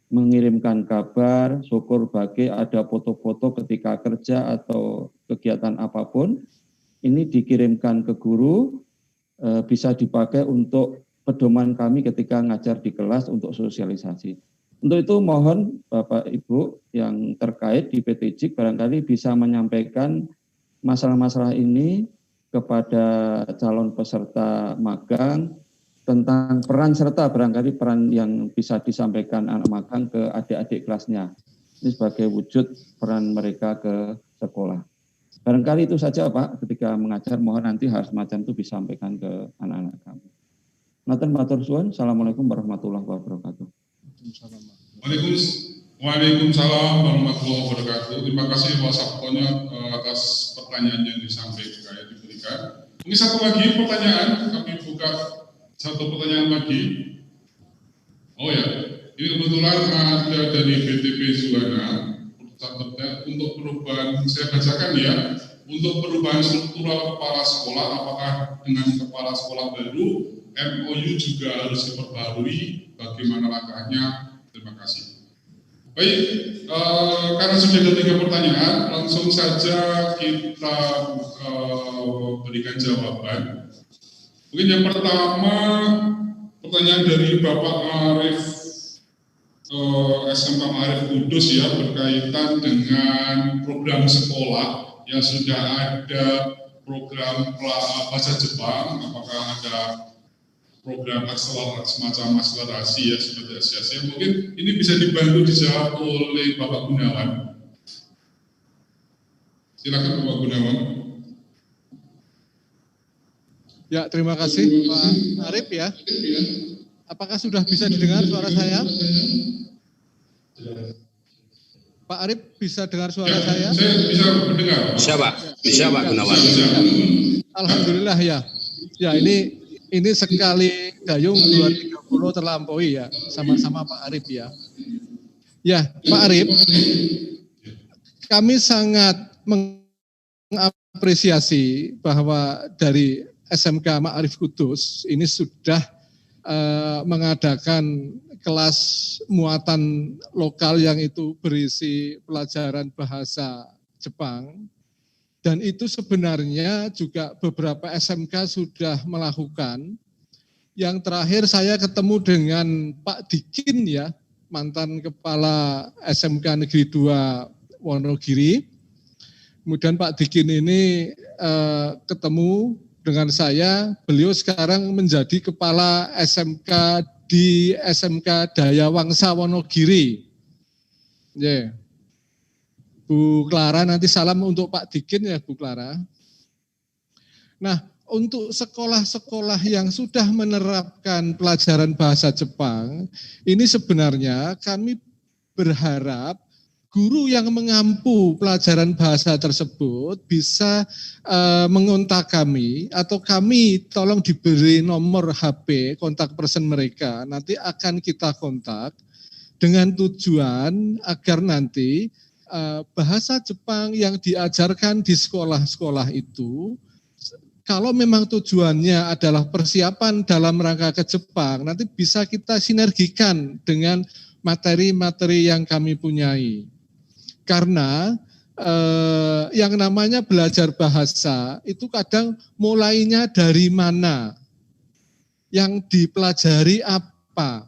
mengirimkan kabar, syukur bagi ada foto-foto ketika kerja atau kegiatan apapun, ini dikirimkan ke guru, bisa dipakai untuk pedoman kami ketika ngajar di kelas untuk sosialisasi. Untuk itu mohon Bapak Ibu yang terkait di PT JIK barangkali bisa menyampaikan masalah-masalah ini kepada calon peserta magang tentang peran serta barangkali peran yang bisa disampaikan anak magang ke adik-adik kelasnya. Ini sebagai wujud peran mereka ke sekolah. Barangkali itu saja Pak, ketika mengajar mohon nanti hal semacam itu disampaikan ke anak-anak kami. Matur suwun, assalamualaikum warahmatullahi wabarakatuh. Waalaikumsalam warahmatullahi wabarakatuh. Terima kasih Pak Sabtono atas pertanyaan yang diberikan. Ini satu lagi pertanyaan, kami buka satu pertanyaan lagi. Oh ya, ini kebetulan ada dari BTP Zuwana untuk perubahan, saya bacakan ya, untuk perubahan struktural kepala sekolah, apakah dengan kepala sekolah baru MOU juga harus diperbarui, bagaimana langkahnya? Terima kasih. Baik, karena sudah ada 3 pertanyaan, langsung saja kita berikan jawaban. Mungkin yang pertama, pertanyaan dari Bapak Arif, SMK Arif Kudus ya, berkaitan dengan program sekolah yang sudah ada program bahasa Jepang, apakah ada program semacam akselerasi ya seperti ASIA. Mungkin ini bisa dibantu dijawab oleh Bapak Gunawan. Silakan Bapak Gunawan. Ya, terima kasih Pak Arif ya. Apakah sudah bisa didengar suara saya? Pak Arif bisa dengar suara saya? Saya bisa mendengar. Bisa Pak, bisa Pak Gunawan. Alhamdulillah ya. Ya ini sekali dayung 230 terlampaui ya, sama-sama Pak Arif ya. Ya Pak Arif, kami sangat mengapresiasi bahwa dari SMK Ma'arif Kudus ini sudah mengadakan kelas muatan lokal yang itu berisi pelajaran bahasa Jepang. Dan itu sebenarnya juga beberapa SMK sudah melakukan. Yang terakhir saya ketemu dengan Pak Dikin ya, mantan Kepala SMK Negeri 2 Wonogiri. Kemudian Pak Dikin ini ketemu dengan saya, beliau sekarang menjadi Kepala SMK di SMK Daya Wangsa Wonogiri. Yeah. Bu Clara, nanti salam untuk Pak Dikin ya Bu Clara. Nah, untuk sekolah-sekolah yang sudah menerapkan pelajaran bahasa Jepang, ini sebenarnya kami berharap guru yang mengampu pelajaran bahasa tersebut bisa mengontak kami, atau kami tolong diberi nomor HP kontak person mereka, nanti akan kita kontak dengan tujuan agar nanti bahasa Jepang yang diajarkan di sekolah-sekolah itu, kalau memang tujuannya adalah persiapan dalam rangka ke Jepang, nanti bisa kita sinergikan dengan materi-materi yang kami punyai. Karena yang namanya belajar bahasa itu kadang mulainya dari mana, yang dipelajari apa,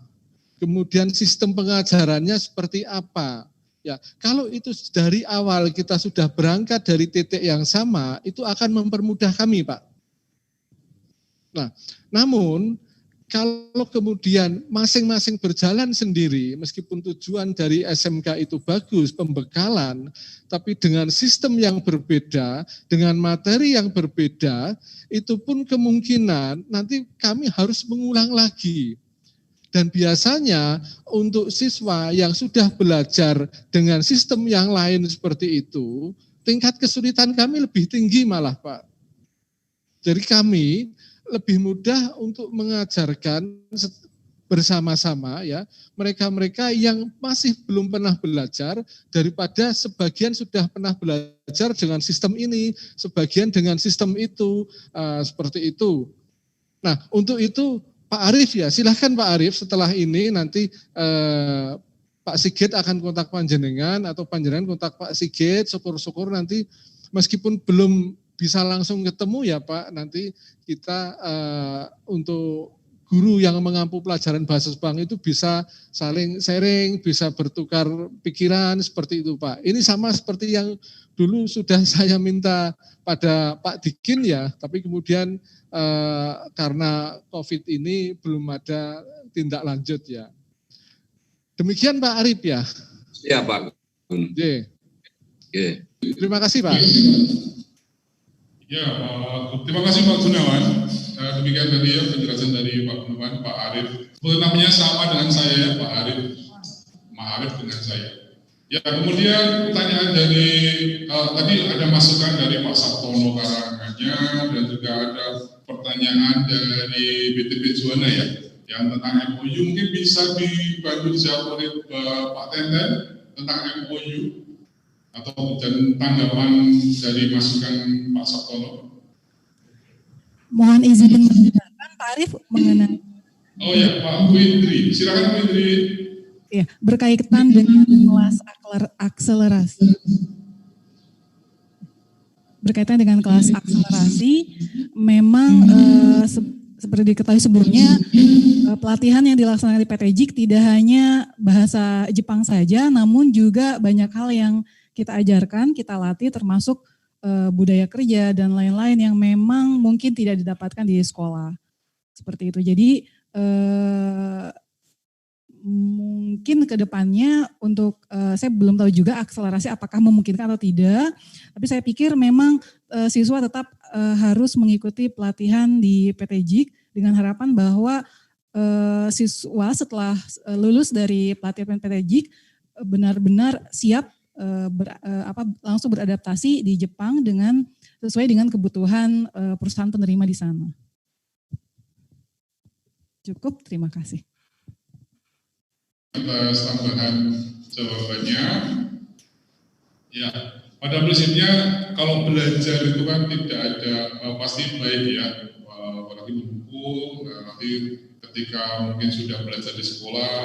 kemudian sistem pengajarannya seperti apa. Ya, kalau itu dari awal kita sudah berangkat dari titik yang sama, itu akan mempermudah kami, Pak. Nah, namun kalau kemudian masing-masing berjalan sendiri, meskipun tujuan dari SMK itu bagus, pembekalan, tapi dengan sistem yang berbeda, dengan materi yang berbeda, itu pun kemungkinan nanti kami harus mengulang lagi. Dan biasanya untuk siswa yang sudah belajar dengan sistem yang lain seperti itu, tingkat kesulitan kami lebih tinggi malah, Pak. Jadi kami lebih mudah untuk mengajarkan bersama-sama ya mereka-mereka yang masih belum pernah belajar, daripada sebagian sudah pernah belajar dengan sistem ini, sebagian dengan sistem itu, seperti itu. Nah, untuk itu Pak Arief ya, silahkan Pak Arief setelah ini nanti Pak Sigit akan kontak panjenengan atau panjenengan kontak Pak Sigit, syukur-syukur nanti meskipun belum bisa langsung ketemu ya Pak, nanti kita untuk guru yang mengampu pelajaran bahasa Jepang itu bisa saling sharing, bisa bertukar pikiran seperti itu Pak. Ini sama seperti yang dulu sudah saya minta pada Pak Dikin ya, tapi kemudian karena COVID ini belum ada tindak lanjut ya. Demikian Pak Arief ya. Iya Pak. Oke. Terima kasih Pak. Ya, terima kasih Pak Gunawan. Demikian tadi ya penjelasan dari Pak Gunawan, Pak Arief. Namanya sama dengan saya ya, Pak Arief. Ma'arif dengan saya. Ya, kemudian pertanyaan dari tadi ada masukan dari Pak Sabtono Karanganya, dan juga ada pertanyaan dari BTP Juwana ya, yang tentang MOU. Mungkin bisa dibantu dijawab oleh Pak Tenden tentang MOU atau dan tanggapan dari masukan Pak Sabtono. Mohon izin mendengarkan Pak Arief mengenai. Oh ya, Pak Windri, silakan Windri. Ya, berkaitan dengan kelas akselerasi. Berkaitan dengan kelas akselerasi, memang seperti diketahui sebelumnya, pelatihan yang dilaksanakan di PT JIK tidak hanya bahasa Jepang saja, namun juga banyak hal yang kita ajarkan, kita latih, termasuk budaya kerja dan lain-lain yang memang mungkin tidak didapatkan di sekolah. Seperti itu. Jadi mungkin ke depannya untuk saya belum tahu juga akselerasi apakah memungkinkan atau tidak, tapi saya pikir memang siswa tetap harus mengikuti pelatihan di PT JIK dengan harapan bahwa siswa setelah lulus dari pelatihan PT JIK benar-benar siap langsung beradaptasi di Jepang dengan sesuai dengan kebutuhan perusahaan penerima di sana. Cukup, terima kasih. Atas tambahan jawabannya, ya pada prinsipnya kalau belajar itu kan tidak ada pasti baik ya, apalagi buku nanti ketika mungkin sudah belajar di sekolah,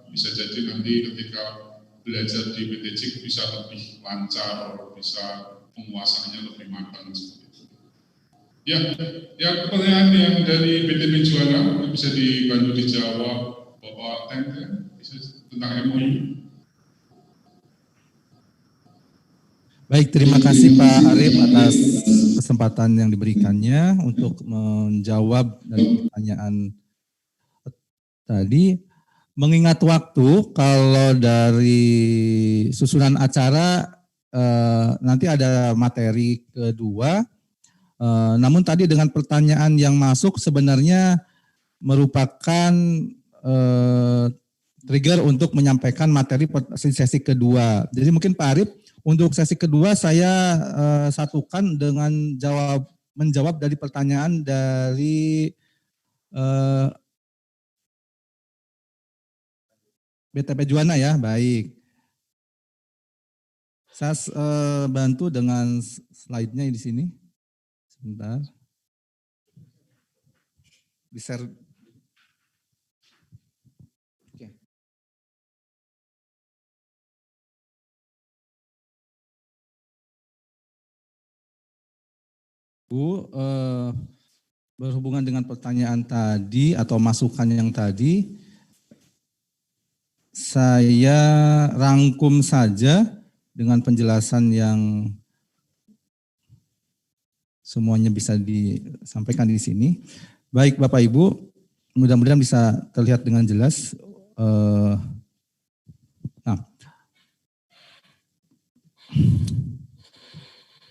bisa jadi nanti ketika belajar di PTJ bisa lebih lancar, bisa penguasaannya lebih matang seperti itu. Ya pertanyaan yang dari PTB Juara bisa dibantu dijawab Bapak Tenten, bisa tentang MOU. Baik, terima kasih Pak Arif atas kesempatan yang diberikannya untuk menjawab dari pertanyaan tadi. Mengingat waktu, kalau dari susunan acara nanti ada materi kedua, namun tadi dengan pertanyaan yang masuk sebenarnya merupakan trigger untuk menyampaikan materi sesi kedua. Jadi mungkin Pak Arif, untuk sesi kedua saya satukan dengan menjawab dari pertanyaan dari BTP Juana ya, baik. Saya bantu dengan slide-nya di sini. Sebentar. Di-share. Bu, berhubungan dengan pertanyaan tadi atau masukan yang tadi, saya rangkum saja dengan penjelasan yang semuanya bisa disampaikan di sini. Baik Bapak Ibu, mudah-mudahan bisa terlihat dengan jelas.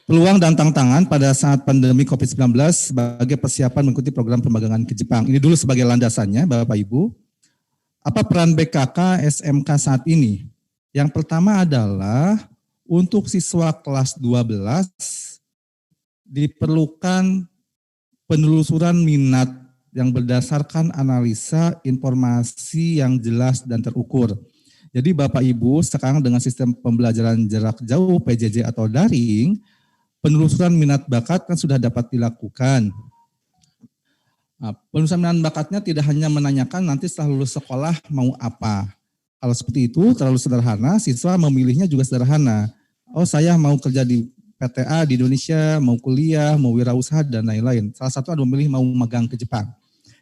Peluang dan tantangan pada saat pandemi COVID-19 sebagai persiapan mengikuti program pemagangan ke Jepang. Ini dulu sebagai landasannya Bapak Ibu. Apa peran BKK SMK saat ini? Yang pertama adalah untuk siswa kelas 12 diperlukan penelusuran minat yang berdasarkan analisa informasi yang jelas dan terukur. Jadi Bapak Ibu sekarang dengan sistem pembelajaran jarak jauh PJJ atau daring, penelusuran minat bakat kan sudah dapat dilakukan. Nah, penelusuran minat bakatnya tidak hanya menanyakan nanti setelah lulus sekolah mau apa. Kalau seperti itu terlalu sederhana, siswa memilihnya juga sederhana. Oh saya mau kerja di PTA di Indonesia, mau kuliah, mau wirausaha dan lain-lain. Salah satu ada memilih mau magang ke Jepang.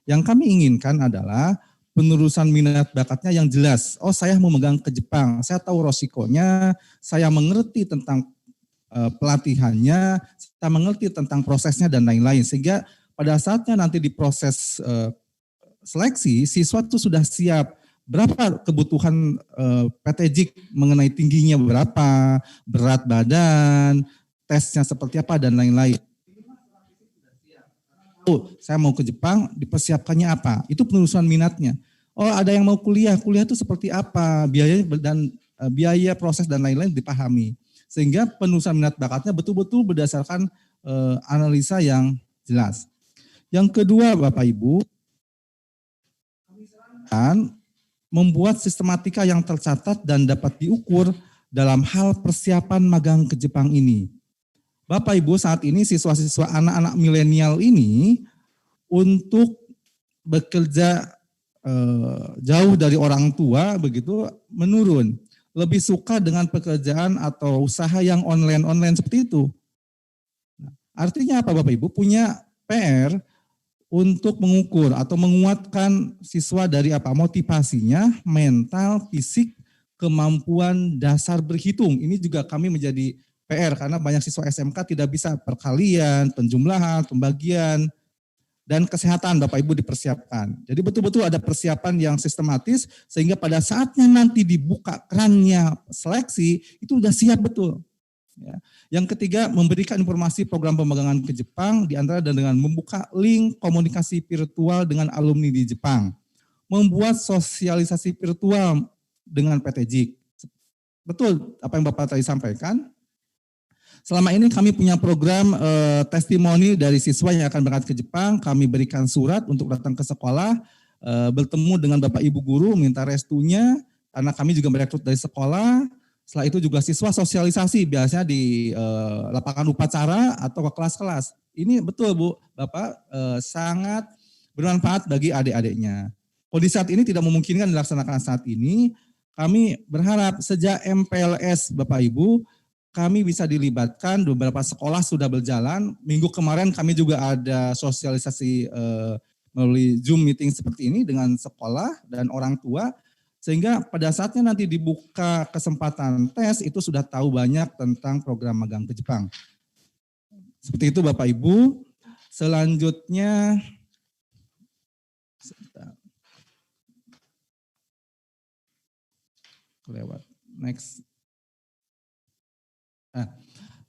Yang kami inginkan adalah penelusuran minat bakatnya yang jelas. Oh saya mau magang ke Jepang, saya tahu resikonya, saya mengerti tentang pelatihannya, kita mengerti tentang prosesnya dan lain-lain. Sehingga pada saatnya nanti di proses seleksi, siswa itu sudah siap berapa kebutuhan PTJ mengenai tingginya berapa, berat badan, tesnya seperti apa dan lain-lain. Oh, saya mau ke Jepang, dipersiapkannya apa? Itu penelusuran minatnya. Oh ada yang mau kuliah, kuliah itu seperti apa, biaya proses dan lain-lain dipahami. Sehingga penelusuran minat bakatnya betul-betul berdasarkan analisa yang jelas. Yang kedua Bapak Ibu, kami membuat sistematika yang tercatat dan dapat diukur dalam hal persiapan magang ke Jepang ini. Bapak Ibu saat ini siswa-siswa anak-anak milenial ini untuk bekerja jauh dari orang tua begitu menurun. Lebih suka dengan pekerjaan atau usaha yang online seperti itu. Nah, artinya apa Bapak Ibu? Punya PR untuk mengukur atau menguatkan siswa dari apa? Motivasinya, mental, fisik, kemampuan dasar berhitung. Ini juga kami menjadi PR karena banyak siswa SMK tidak bisa perkalian, penjumlahan, pembagian, dan kesehatan Bapak Ibu dipersiapkan. Jadi betul-betul ada persiapan yang sistematis sehingga pada saatnya nanti dibuka kerannya seleksi itu sudah siap betul. Ya. Yang ketiga memberikan informasi program pemagangan ke Jepang diantara dan dengan membuka link komunikasi virtual dengan alumni di Jepang. Membuat sosialisasi virtual dengan PTJ. Betul apa yang Bapak tadi sampaikan. Selama ini kami punya program testimoni dari siswa yang akan berangkat ke Jepang. Kami berikan surat untuk datang ke sekolah, bertemu dengan Bapak Ibu guru, minta restunya, karena kami juga merekrut dari sekolah. Setelah itu juga siswa sosialisasi, biasanya di lapangan upacara atau ke kelas-kelas. Ini betul Bu, Bapak sangat bermanfaat bagi adik-adiknya. kondisi saat ini tidak memungkinkan dilaksanakan saat ini. Kami berharap sejak MPLS Bapak Ibu, kami bisa dilibatkan, beberapa sekolah sudah berjalan. Minggu kemarin kami juga ada sosialisasi melalui Zoom meeting seperti ini dengan sekolah dan orang tua. Sehingga pada saatnya nanti dibuka kesempatan tes, itu sudah tahu banyak tentang program magang ke Jepang. Seperti itu Bapak Ibu. Selanjutnya, lewat next.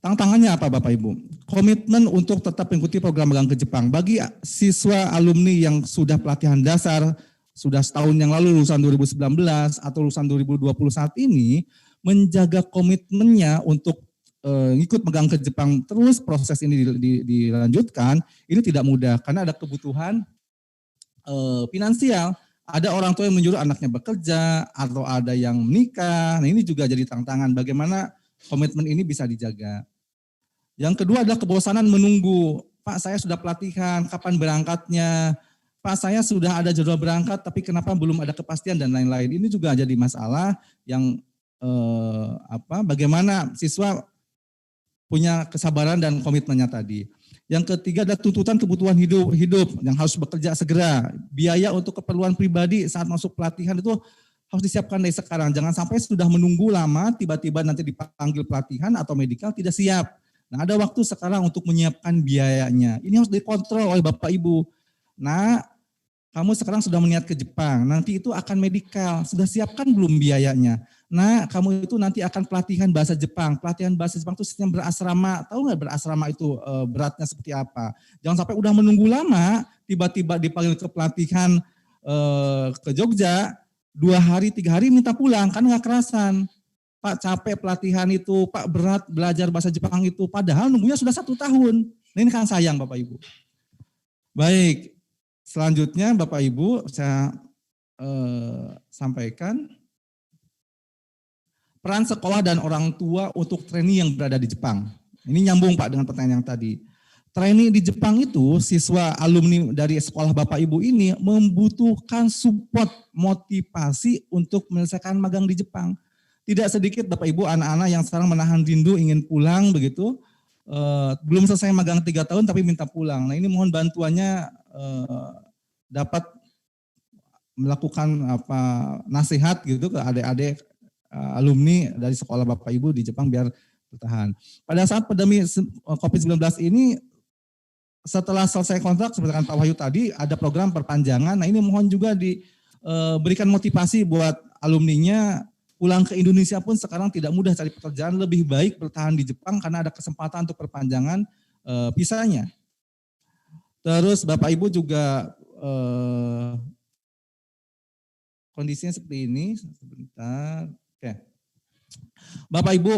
Tantangannya apa Bapak Ibu? Komitmen untuk tetap mengikuti program magang ke Jepang. Bagi siswa alumni yang sudah pelatihan dasar, sudah setahun yang lalu lulusan 2019 atau lulusan 2020 saat ini, menjaga komitmennya untuk ikut magang ke Jepang, terus proses ini dilanjutkan, ini tidak mudah karena ada kebutuhan finansial. Ada orang tua yang menyuruh anaknya bekerja atau ada yang menikah. Nah, ini juga jadi tantangan bagaimana komitmen ini bisa dijaga. Yang kedua adalah kebosanan menunggu. Pak, saya sudah pelatihan, kapan berangkatnya? Pak, saya sudah ada jadwal berangkat, tapi kenapa belum ada kepastian dan lain-lain. Ini juga jadi masalah yang bagaimana siswa punya kesabaran dan komitmennya tadi. Yang ketiga adalah tuntutan kebutuhan hidup yang harus bekerja segera. Biaya untuk keperluan pribadi saat masuk pelatihan itu harus disiapkan dari sekarang. Jangan sampai sudah menunggu lama, tiba-tiba nanti dipanggil pelatihan atau medikal tidak siap. Nah, ada waktu sekarang untuk menyiapkan biayanya. Ini harus dikontrol oleh Bapak Ibu. Nah, kamu sekarang sudah meniat ke Jepang, nanti itu akan medikal, sudah siapkan belum biayanya? Nah, kamu itu nanti akan pelatihan bahasa Jepang. Pelatihan bahasa Jepang itu sistem berasrama. Tahu nggak berasrama itu beratnya seperti apa? Jangan sampai udah menunggu lama, tiba-tiba dipanggil ke pelatihan ke Jogja, 2 hari, 3 hari minta pulang, kan nggak kerasan. Pak, capek pelatihan itu, Pak, berat belajar bahasa Jepang itu, padahal nunggunya sudah 1 tahun. Nah, ini kan sayang Bapak Ibu. Baik, selanjutnya Bapak Ibu saya sampaikan peran sekolah dan orang tua untuk trainee yang berada di Jepang. Ini nyambung Pak dengan pertanyaan yang tadi. Trainee di Jepang itu, siswa alumni dari sekolah Bapak Ibu ini membutuhkan support motivasi untuk menyelesaikan magang di Jepang. Tidak sedikit Bapak Ibu anak-anak yang sekarang menahan rindu ingin pulang begitu, belum selesai magang 3 tahun tapi minta pulang. Nah, ini mohon bantuannya dapat melakukan nasihat gitu ke adik-adik alumni dari sekolah Bapak Ibu di Jepang biar bertahan. Pada saat pandemi COVID-19 ini, setelah selesai kontrak seperti kan Pak Wahyu tadi, ada program perpanjangan. Nah, ini mohon juga diberikan motivasi buat alumninya pulang ke Indonesia pun sekarang tidak mudah cari pekerjaan, lebih baik bertahan di Jepang karena ada kesempatan untuk perpanjangan visanya. Terus Bapak Ibu juga kondisinya seperti ini, sebentar. Oke. Bapak Ibu,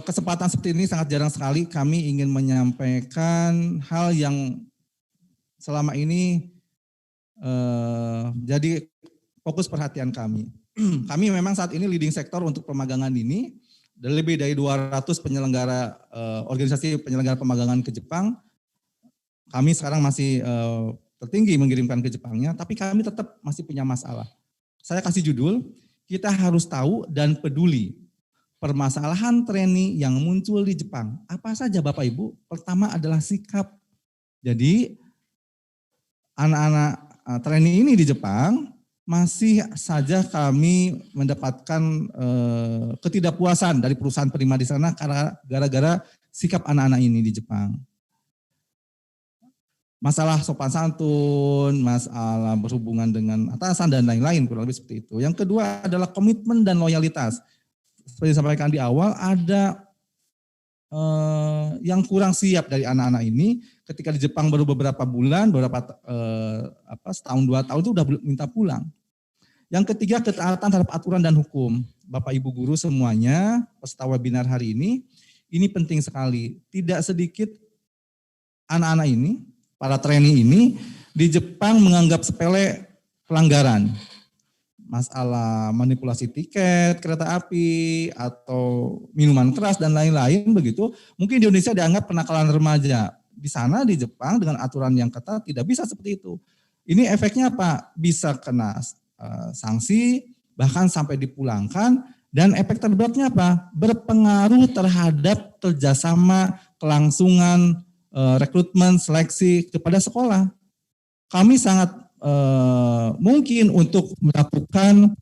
kesempatan seperti ini sangat jarang sekali kami ingin menyampaikan hal yang selama ini jadi fokus perhatian kami. Kami memang saat ini leading sektor untuk pemagangan ini, dan lebih dari 200 penyelenggara organisasi penyelenggara pemagangan ke Jepang. Kami sekarang masih tertinggi mengirimkan ke Jepangnya, tapi kami tetap masih punya masalah. Saya kasih judul, kita harus tahu dan peduli permasalahan trainee yang muncul di Jepang. Apa saja Bapak Ibu? Pertama adalah sikap. Jadi anak-anak trainee ini di Jepang masih saja kami mendapatkan ketidakpuasan dari perusahaan penerima di sana karena gara-gara sikap anak-anak ini di Jepang. Masalah sopan santun, masalah berhubungan dengan atasan dan lain-lain, kurang lebih seperti itu. Yang kedua adalah komitmen dan loyalitas. Seperti disampaikan di awal, ada yang kurang siap dari anak-anak ini. Ketika di Jepang baru beberapa bulan, setahun 2 tahun itu udah minta pulang. Yang ketiga, ketaatan terhadap aturan dan hukum. Bapak Ibu guru semuanya, peserta webinar hari ini penting sekali. Tidak sedikit anak-anak ini, para trainee ini di Jepang menganggap sepele pelanggaran. Masalah manipulasi tiket, kereta api, atau minuman keras dan lain-lain begitu. Mungkin di Indonesia dianggap kenakalan remaja. Di sana di Jepang dengan aturan yang ketat tidak bisa seperti itu. Ini efeknya apa? Bisa kena sanksi, bahkan sampai dipulangkan, dan efek terberatnya apa? Berpengaruh terhadap kerjasama, kelangsungan, rekrutmen, seleksi kepada sekolah. Kami sangat mungkin untuk melakukan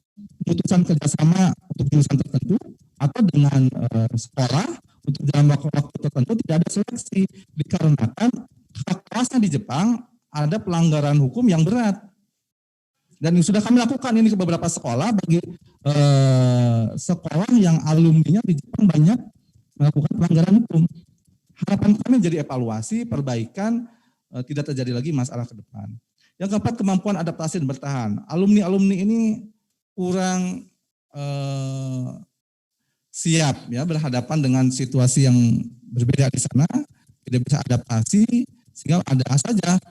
keputusan kerjasama untuk jurusan tertentu atau dengan sekolah untuk dalam waktu tertentu tidak ada seleksi dikarenakan kakak kelasnya di Jepang ada pelanggaran hukum yang berat. Dan sudah kami lakukan ini ke beberapa sekolah bagi sekolah yang alumninya di Jepang banyak melakukan pelanggaran hukum. Harapan kami jadi evaluasi, perbaikan, tidak terjadi lagi masalah ke depan. Yang keempat, kemampuan adaptasi dan bertahan. Alumni-alumni ini kurang siap ya berhadapan dengan situasi yang berbeda di sana, tidak bisa adaptasi, sehingga ada saja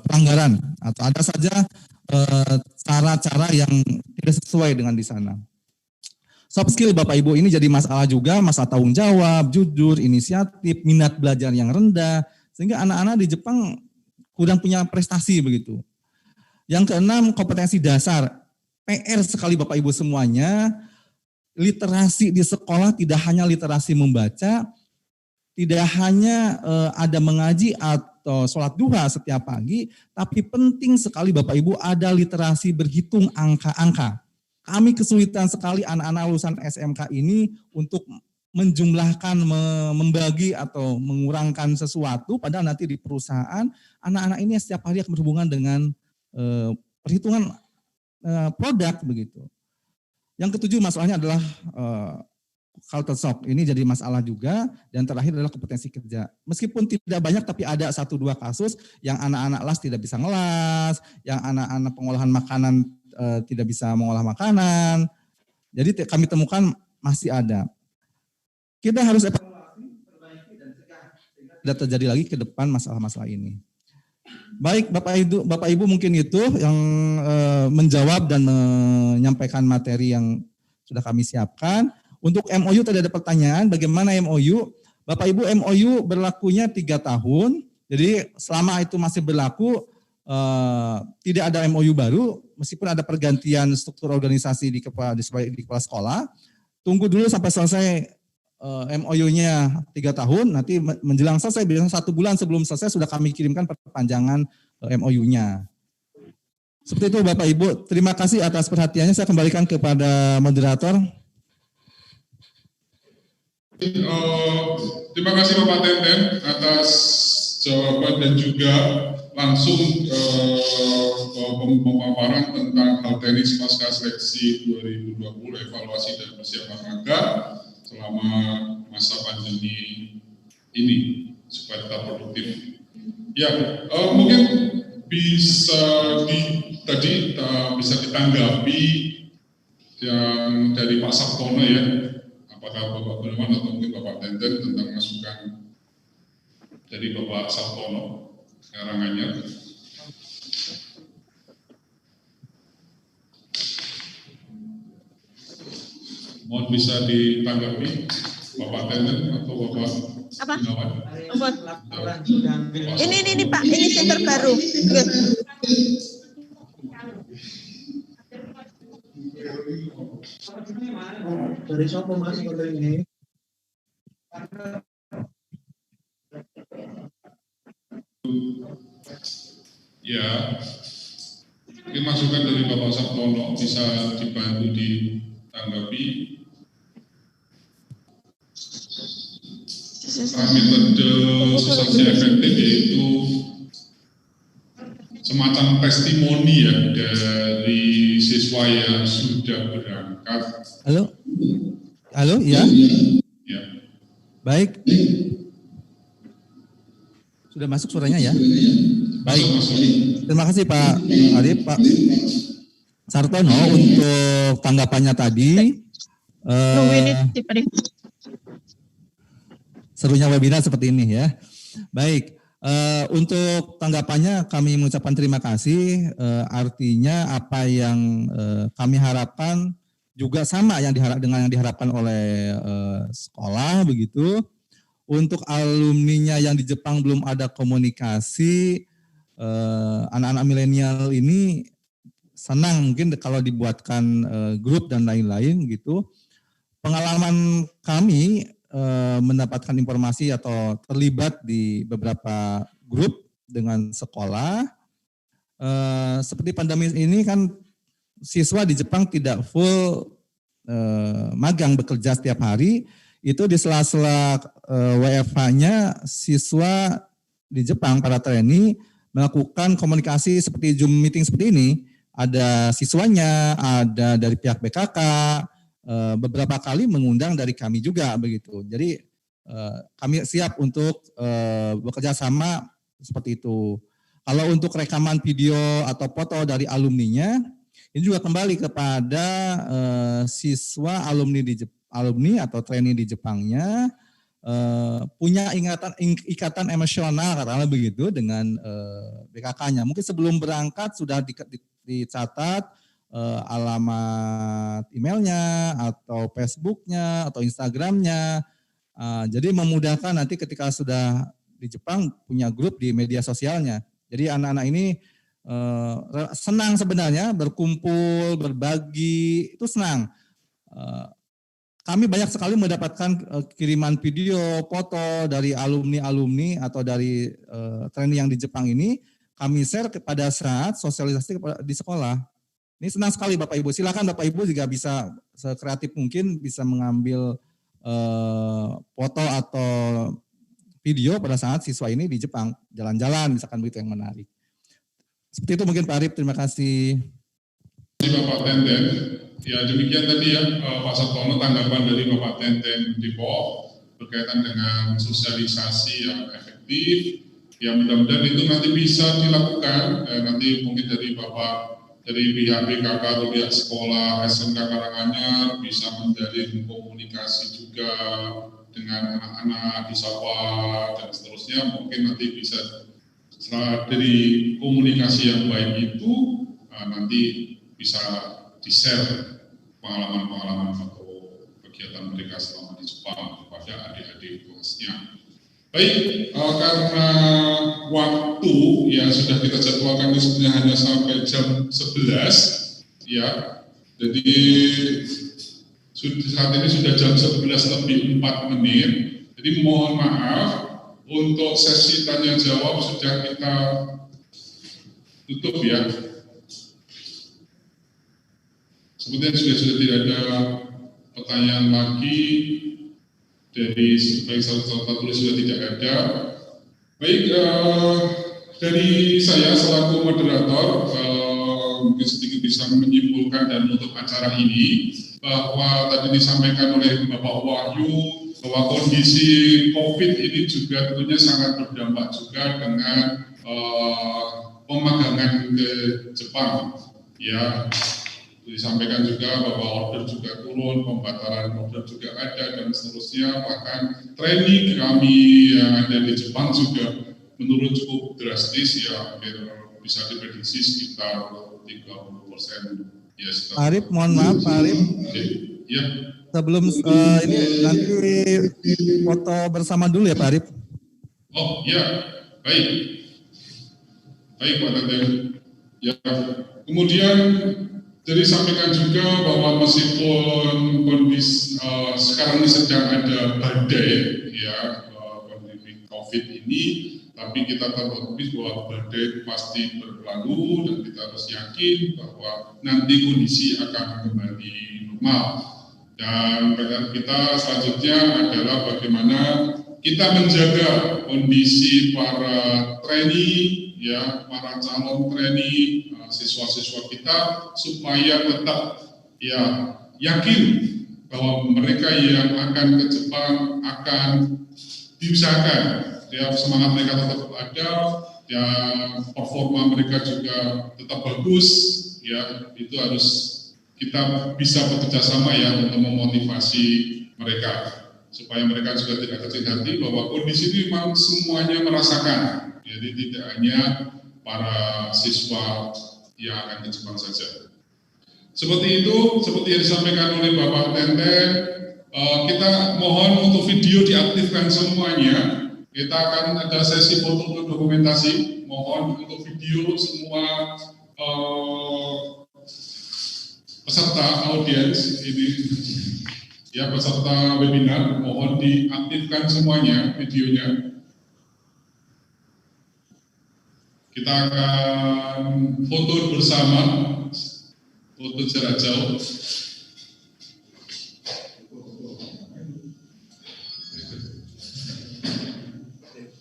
pelanggaran atau ada saja cara-cara yang tidak sesuai dengan di sana. Soft skill Bapak Ibu ini jadi masalah juga, masalah tanggung jawab, jujur, inisiatif, minat belajar yang rendah, sehingga anak-anak di Jepang kurang punya prestasi begitu. Yang keenam, kompetensi dasar. PR sekali Bapak Ibu semuanya, literasi di sekolah tidak hanya literasi membaca, tidak hanya ada mengaji atau sholat duha setiap pagi, tapi penting sekali Bapak Ibu ada literasi berhitung angka-angka. Kami kesulitan sekali anak-anak lulusan SMK ini untuk menjumlahkan, membagi atau mengurangkan sesuatu, padahal nanti di perusahaan anak-anak ini setiap hari akan berhubungan dengan perhitungan produk begitu. Yang ketujuh masalahnya adalah culture shock. Ini jadi masalah juga. Dan terakhir adalah kompetensi kerja. Meskipun tidak banyak tapi ada 1-2 kasus yang anak-anak las tidak bisa ngelas, yang anak-anak pengolahan makanan tidak bisa mengolah makanan. Jadi kami temukan masih ada. Kita harus evaluasi, perbaiki dan cegah sehingga tidak terjadi lagi ke depan masalah-masalah ini. Baik Bapak Ibu mungkin itu yang menjawab dan menyampaikan materi yang sudah kami siapkan. Untuk MOU tadi ada pertanyaan, bagaimana MOU? Bapak Ibu MOU berlakunya 3 tahun, jadi selama itu masih berlaku tidak ada MOU baru, meskipun ada pergantian struktur organisasi di kepala sekolah. Tunggu dulu sampai selesai MOU-nya 3 tahun, nanti menjelang selesai, biasanya 1 bulan sebelum selesai sudah kami kirimkan perpanjangan MOU-nya. Seperti itu Bapak Ibu, terima kasih atas perhatiannya, saya kembalikan kepada moderator. Terima kasih Bapak Teten atas jawaban dan juga langsung pemaparan tentang hal teknis pasca seleksi 2020, evaluasi dan persiapan raga selama masa pandemi ini supaya tetap produktif. Ya, mungkin bisa bisa ditanggapi yang dari Pak Sabtono ya, apakah Bapak Gunawan atau mungkin Bapak Tenten tentang masukan dari Bapak Sabtono Karanganyar. Mohon bisa ditanggapi Bapak Tenten atau Bapak Gunawan. Ini Pak, ini center baru. Dari siapa Mas kalau ini? Ya, mungkin masukan dari Bapak Sabtono bisa dibantu ditanggapi. Metode substansi efektif yaitu semacam testimoni ya dari siswa yang sudah berangkat. Halo, ya. Ya. Baik. Sudah masuk suaranya ya? Baik. Terima kasih Pak Arif, Pak Sartono untuk tanggapannya tadi. Serunya webinar seperti ini ya. Baik, untuk tanggapannya kami mengucapkan terima kasih. Artinya apa yang kami harapkan juga sama yang dengan yang diharapkan oleh sekolah begitu. untuk alumninya yang di Jepang belum ada komunikasi, anak-anak milenial ini senang mungkin kalau dibuatkan grup dan lain-lain gitu. Pengalaman kami mendapatkan informasi atau terlibat di beberapa grup dengan sekolah. Seperti pandemi ini kan siswa di Jepang tidak full magang bekerja setiap hari. Itu di sela-sela WFH-nya siswa di Jepang, para trainee melakukan komunikasi seperti Zoom meeting seperti ini. Ada siswanya, ada dari pihak BKK, beberapa kali mengundang dari kami juga begitu. Jadi kami siap untuk bekerja sama seperti itu. Kalau untuk rekaman video atau foto dari alumninya, ini juga kembali kepada siswa alumni atau trainee di Jepangnya punya ikatan emosional katakanlah begitu dengan BKK-nya. Mungkin sebelum berangkat sudah dicatat alamat emailnya atau Facebooknya atau Instagramnya. Jadi memudahkan nanti ketika sudah di Jepang punya grup di media sosialnya. Jadi anak-anak ini senang sebenarnya berkumpul, berbagi, itu senang. Kami banyak sekali mendapatkan kiriman video, foto dari alumni-alumni atau dari trainee yang di Jepang ini, kami share pada saat sosialisasi di sekolah. Ini senang sekali Bapak Ibu. Silakan Bapak Ibu juga bisa sekreatif mungkin bisa mengambil foto atau video pada saat siswa ini di Jepang jalan-jalan, misalkan begitu yang menarik. Seperti itu mungkin Pak Arif, terima kasih. Terima kasih Bapak Tenten. Ya demikian tadi ya Pak Sartono tanggapan dari Bapak Tenten Depok berkaitan dengan sosialisasi yang efektif. Ya mudah-mudahan itu nanti bisa dilakukan. Nanti mungkin dari Bapak dari pihak BKK atau pihak sekolah SMK Karanganyar bisa menjalin komunikasi juga dengan anak-anak di Sapa dan seterusnya. Mungkin nanti bisa setelah dari komunikasi yang baik itu nanti bisa di-share pengalaman-pengalaman atau kegiatan mereka selama di Jepang kepada adik-adik kelasnya. Baik, karena waktu yang sudah kita jadwalkan itu sebenarnya hanya sampai jam 11, ya. Jadi saat ini sudah jam 11:04. Jadi mohon maaf untuk sesi tanya jawab sudah kita tutup ya. Sepertinya sudah tidak ada pertanyaan lagi dari baik sahabat tulis sudah tidak ada. Baik, dari saya selaku moderator mungkin sedikit bisa menyimpulkan dan untuk acara ini bahwa tadi disampaikan oleh Bapak Wahyu bahwa kondisi COVID ini juga tentunya sangat berdampak juga dengan pemagangan ke Jepang ya. Disampaikan juga bahwa order juga turun, pembatalan order juga ada dan seterusnya. Bahkan trainee kami yang ada di Jepang juga menurun cukup drastis ya, hampir bisa diprediksi sekitar 30%. Ya, Arif, mohon maaf Pak Arif. Ya. Sebelum ini nanti foto bersama dulu ya Pak Arif. Oh ya, baik. Baik Pak Tete. Ya, kemudian jadi sampaikan juga bahwa meskipun kondisi sekarang ini sedang ada badai ya kondisi COVID ini, tapi kita tahu bahwa badai pasti berlalu dan kita harus yakin bahwa nanti kondisi akan kembali normal. Dan kita selanjutnya adalah bagaimana kita menjaga kondisi para trainee ya, para calon trainee siswa-siswa kita supaya tetap ya yakin bahwa mereka yang akan ke Jepang akan diusahakan ya semangat mereka tetap ada ya, performa mereka juga tetap bagus ya, itu harus kita bisa bekerja sama ya untuk memotivasi mereka supaya mereka juga tidak kecil hati bahwa kondisi ini memang semuanya merasakan, jadi tidak hanya para siswa yang akan ke Jepang saja. Seperti itu, seperti yang disampaikan oleh Bapak Tenten, Kita mohon untuk video diaktifkan semuanya. Kita akan ada sesi foto untuk dokumentasi. Mohon untuk video semua peserta audiens ini, ya peserta webinar, mohon diaktifkan semuanya videonya. Kita akan foto bersama, foto jarak jauh.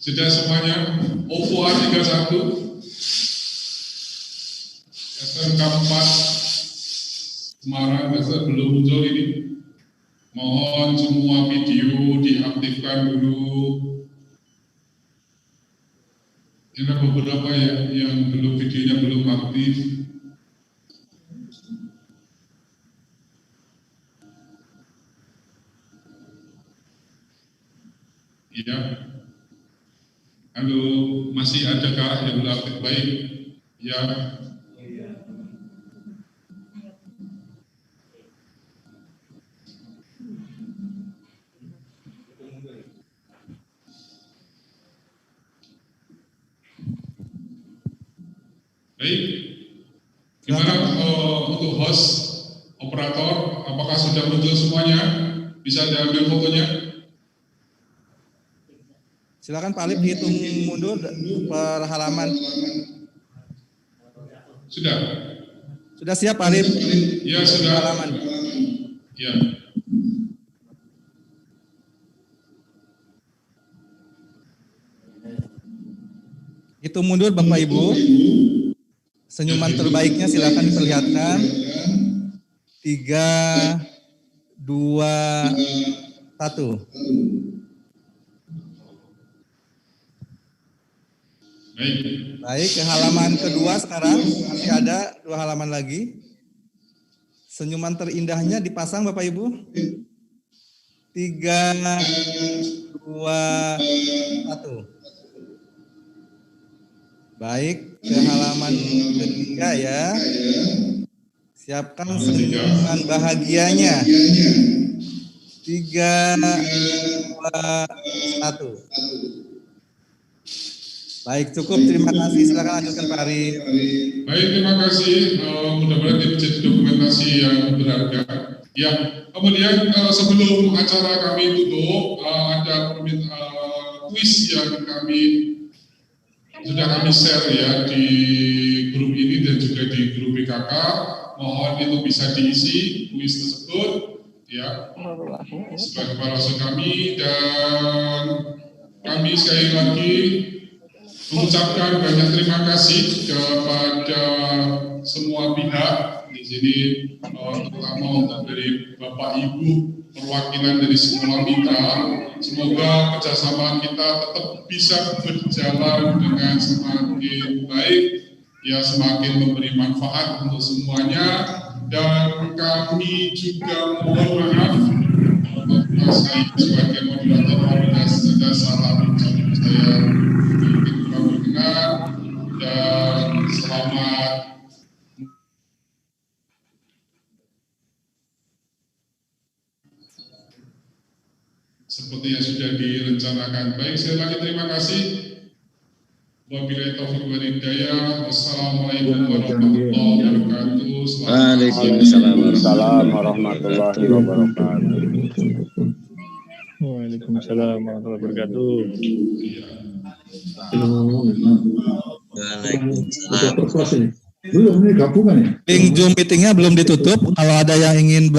Sudah semuanya? OVO A31, SMK 4 Semarang, belum muncul ini. Mohon semua video diaktifkan dulu. Ini ada beberapa yang belum, videonya belum aktif. Iya. Halo, masih adakah yang belum aktif? Baik. Ya. Baik, gimana untuk host, operator, apakah sudah muncul semuanya? Bisa diambil fotonya? Silakan Pak Alif dihitung mundur per halaman. Sudah? Sudah siap Pak Alif? Ya, sudah. Halaman. Ya. Hitung mundur Bapak Ibu. Senyuman terbaiknya silakan diperlihatkan. 3, 2, 1. Baik, ke halaman kedua sekarang. Masih ada 2 halaman lagi. Senyuman terindahnya dipasang Bapak Ibu. 3, 2, 1. Baik, ke halaman ketiga ya. Siapkan senyuman bahagianya. 3, 2, 1. Baik, cukup. Terima kasih. Silakan lanjutkan Pak Arif. Baik, terima kasih. Mudah-mudahan ini menjadi dokumentasi yang berharga. Ya, kemudian sebelum acara kami tutup, ada kuis yang sudah kami share ya di grup ini dan juga di grup BKK. Mohon itu bisa diisi kuis tersebut ya sebagai parasul kami, dan kami sekali lagi mengucapkan banyak terima kasih kepada semua pihak di sini, terutama untuk dari Bapak Ibu perwakilan dari sekolah mitra. Semoga kerjasama kita tetap bisa berjalan dengan semakin baik, ya semakin memberi manfaat untuk semuanya. Dan kami juga mohon maaf untuk saya sebagai moderator ada salah ucap saya mungkin kurang berkenan, dan selamat seperti yang sudah direncanakan. Baik, sekali lagi terima kasih. Wabillahi taufiq wal hidayah. Wassalamualaikum warahmatullahi wabarakatuh. Waalaikumsalam warahmatullahi wabarakatuh. Waalaikumsalam warahmatullahi wabarakatuh. Waalaikumsalam. Belum, ini gabungan ya? Link Zoom meetingnya belum ditutup. Kalau ada yang ingin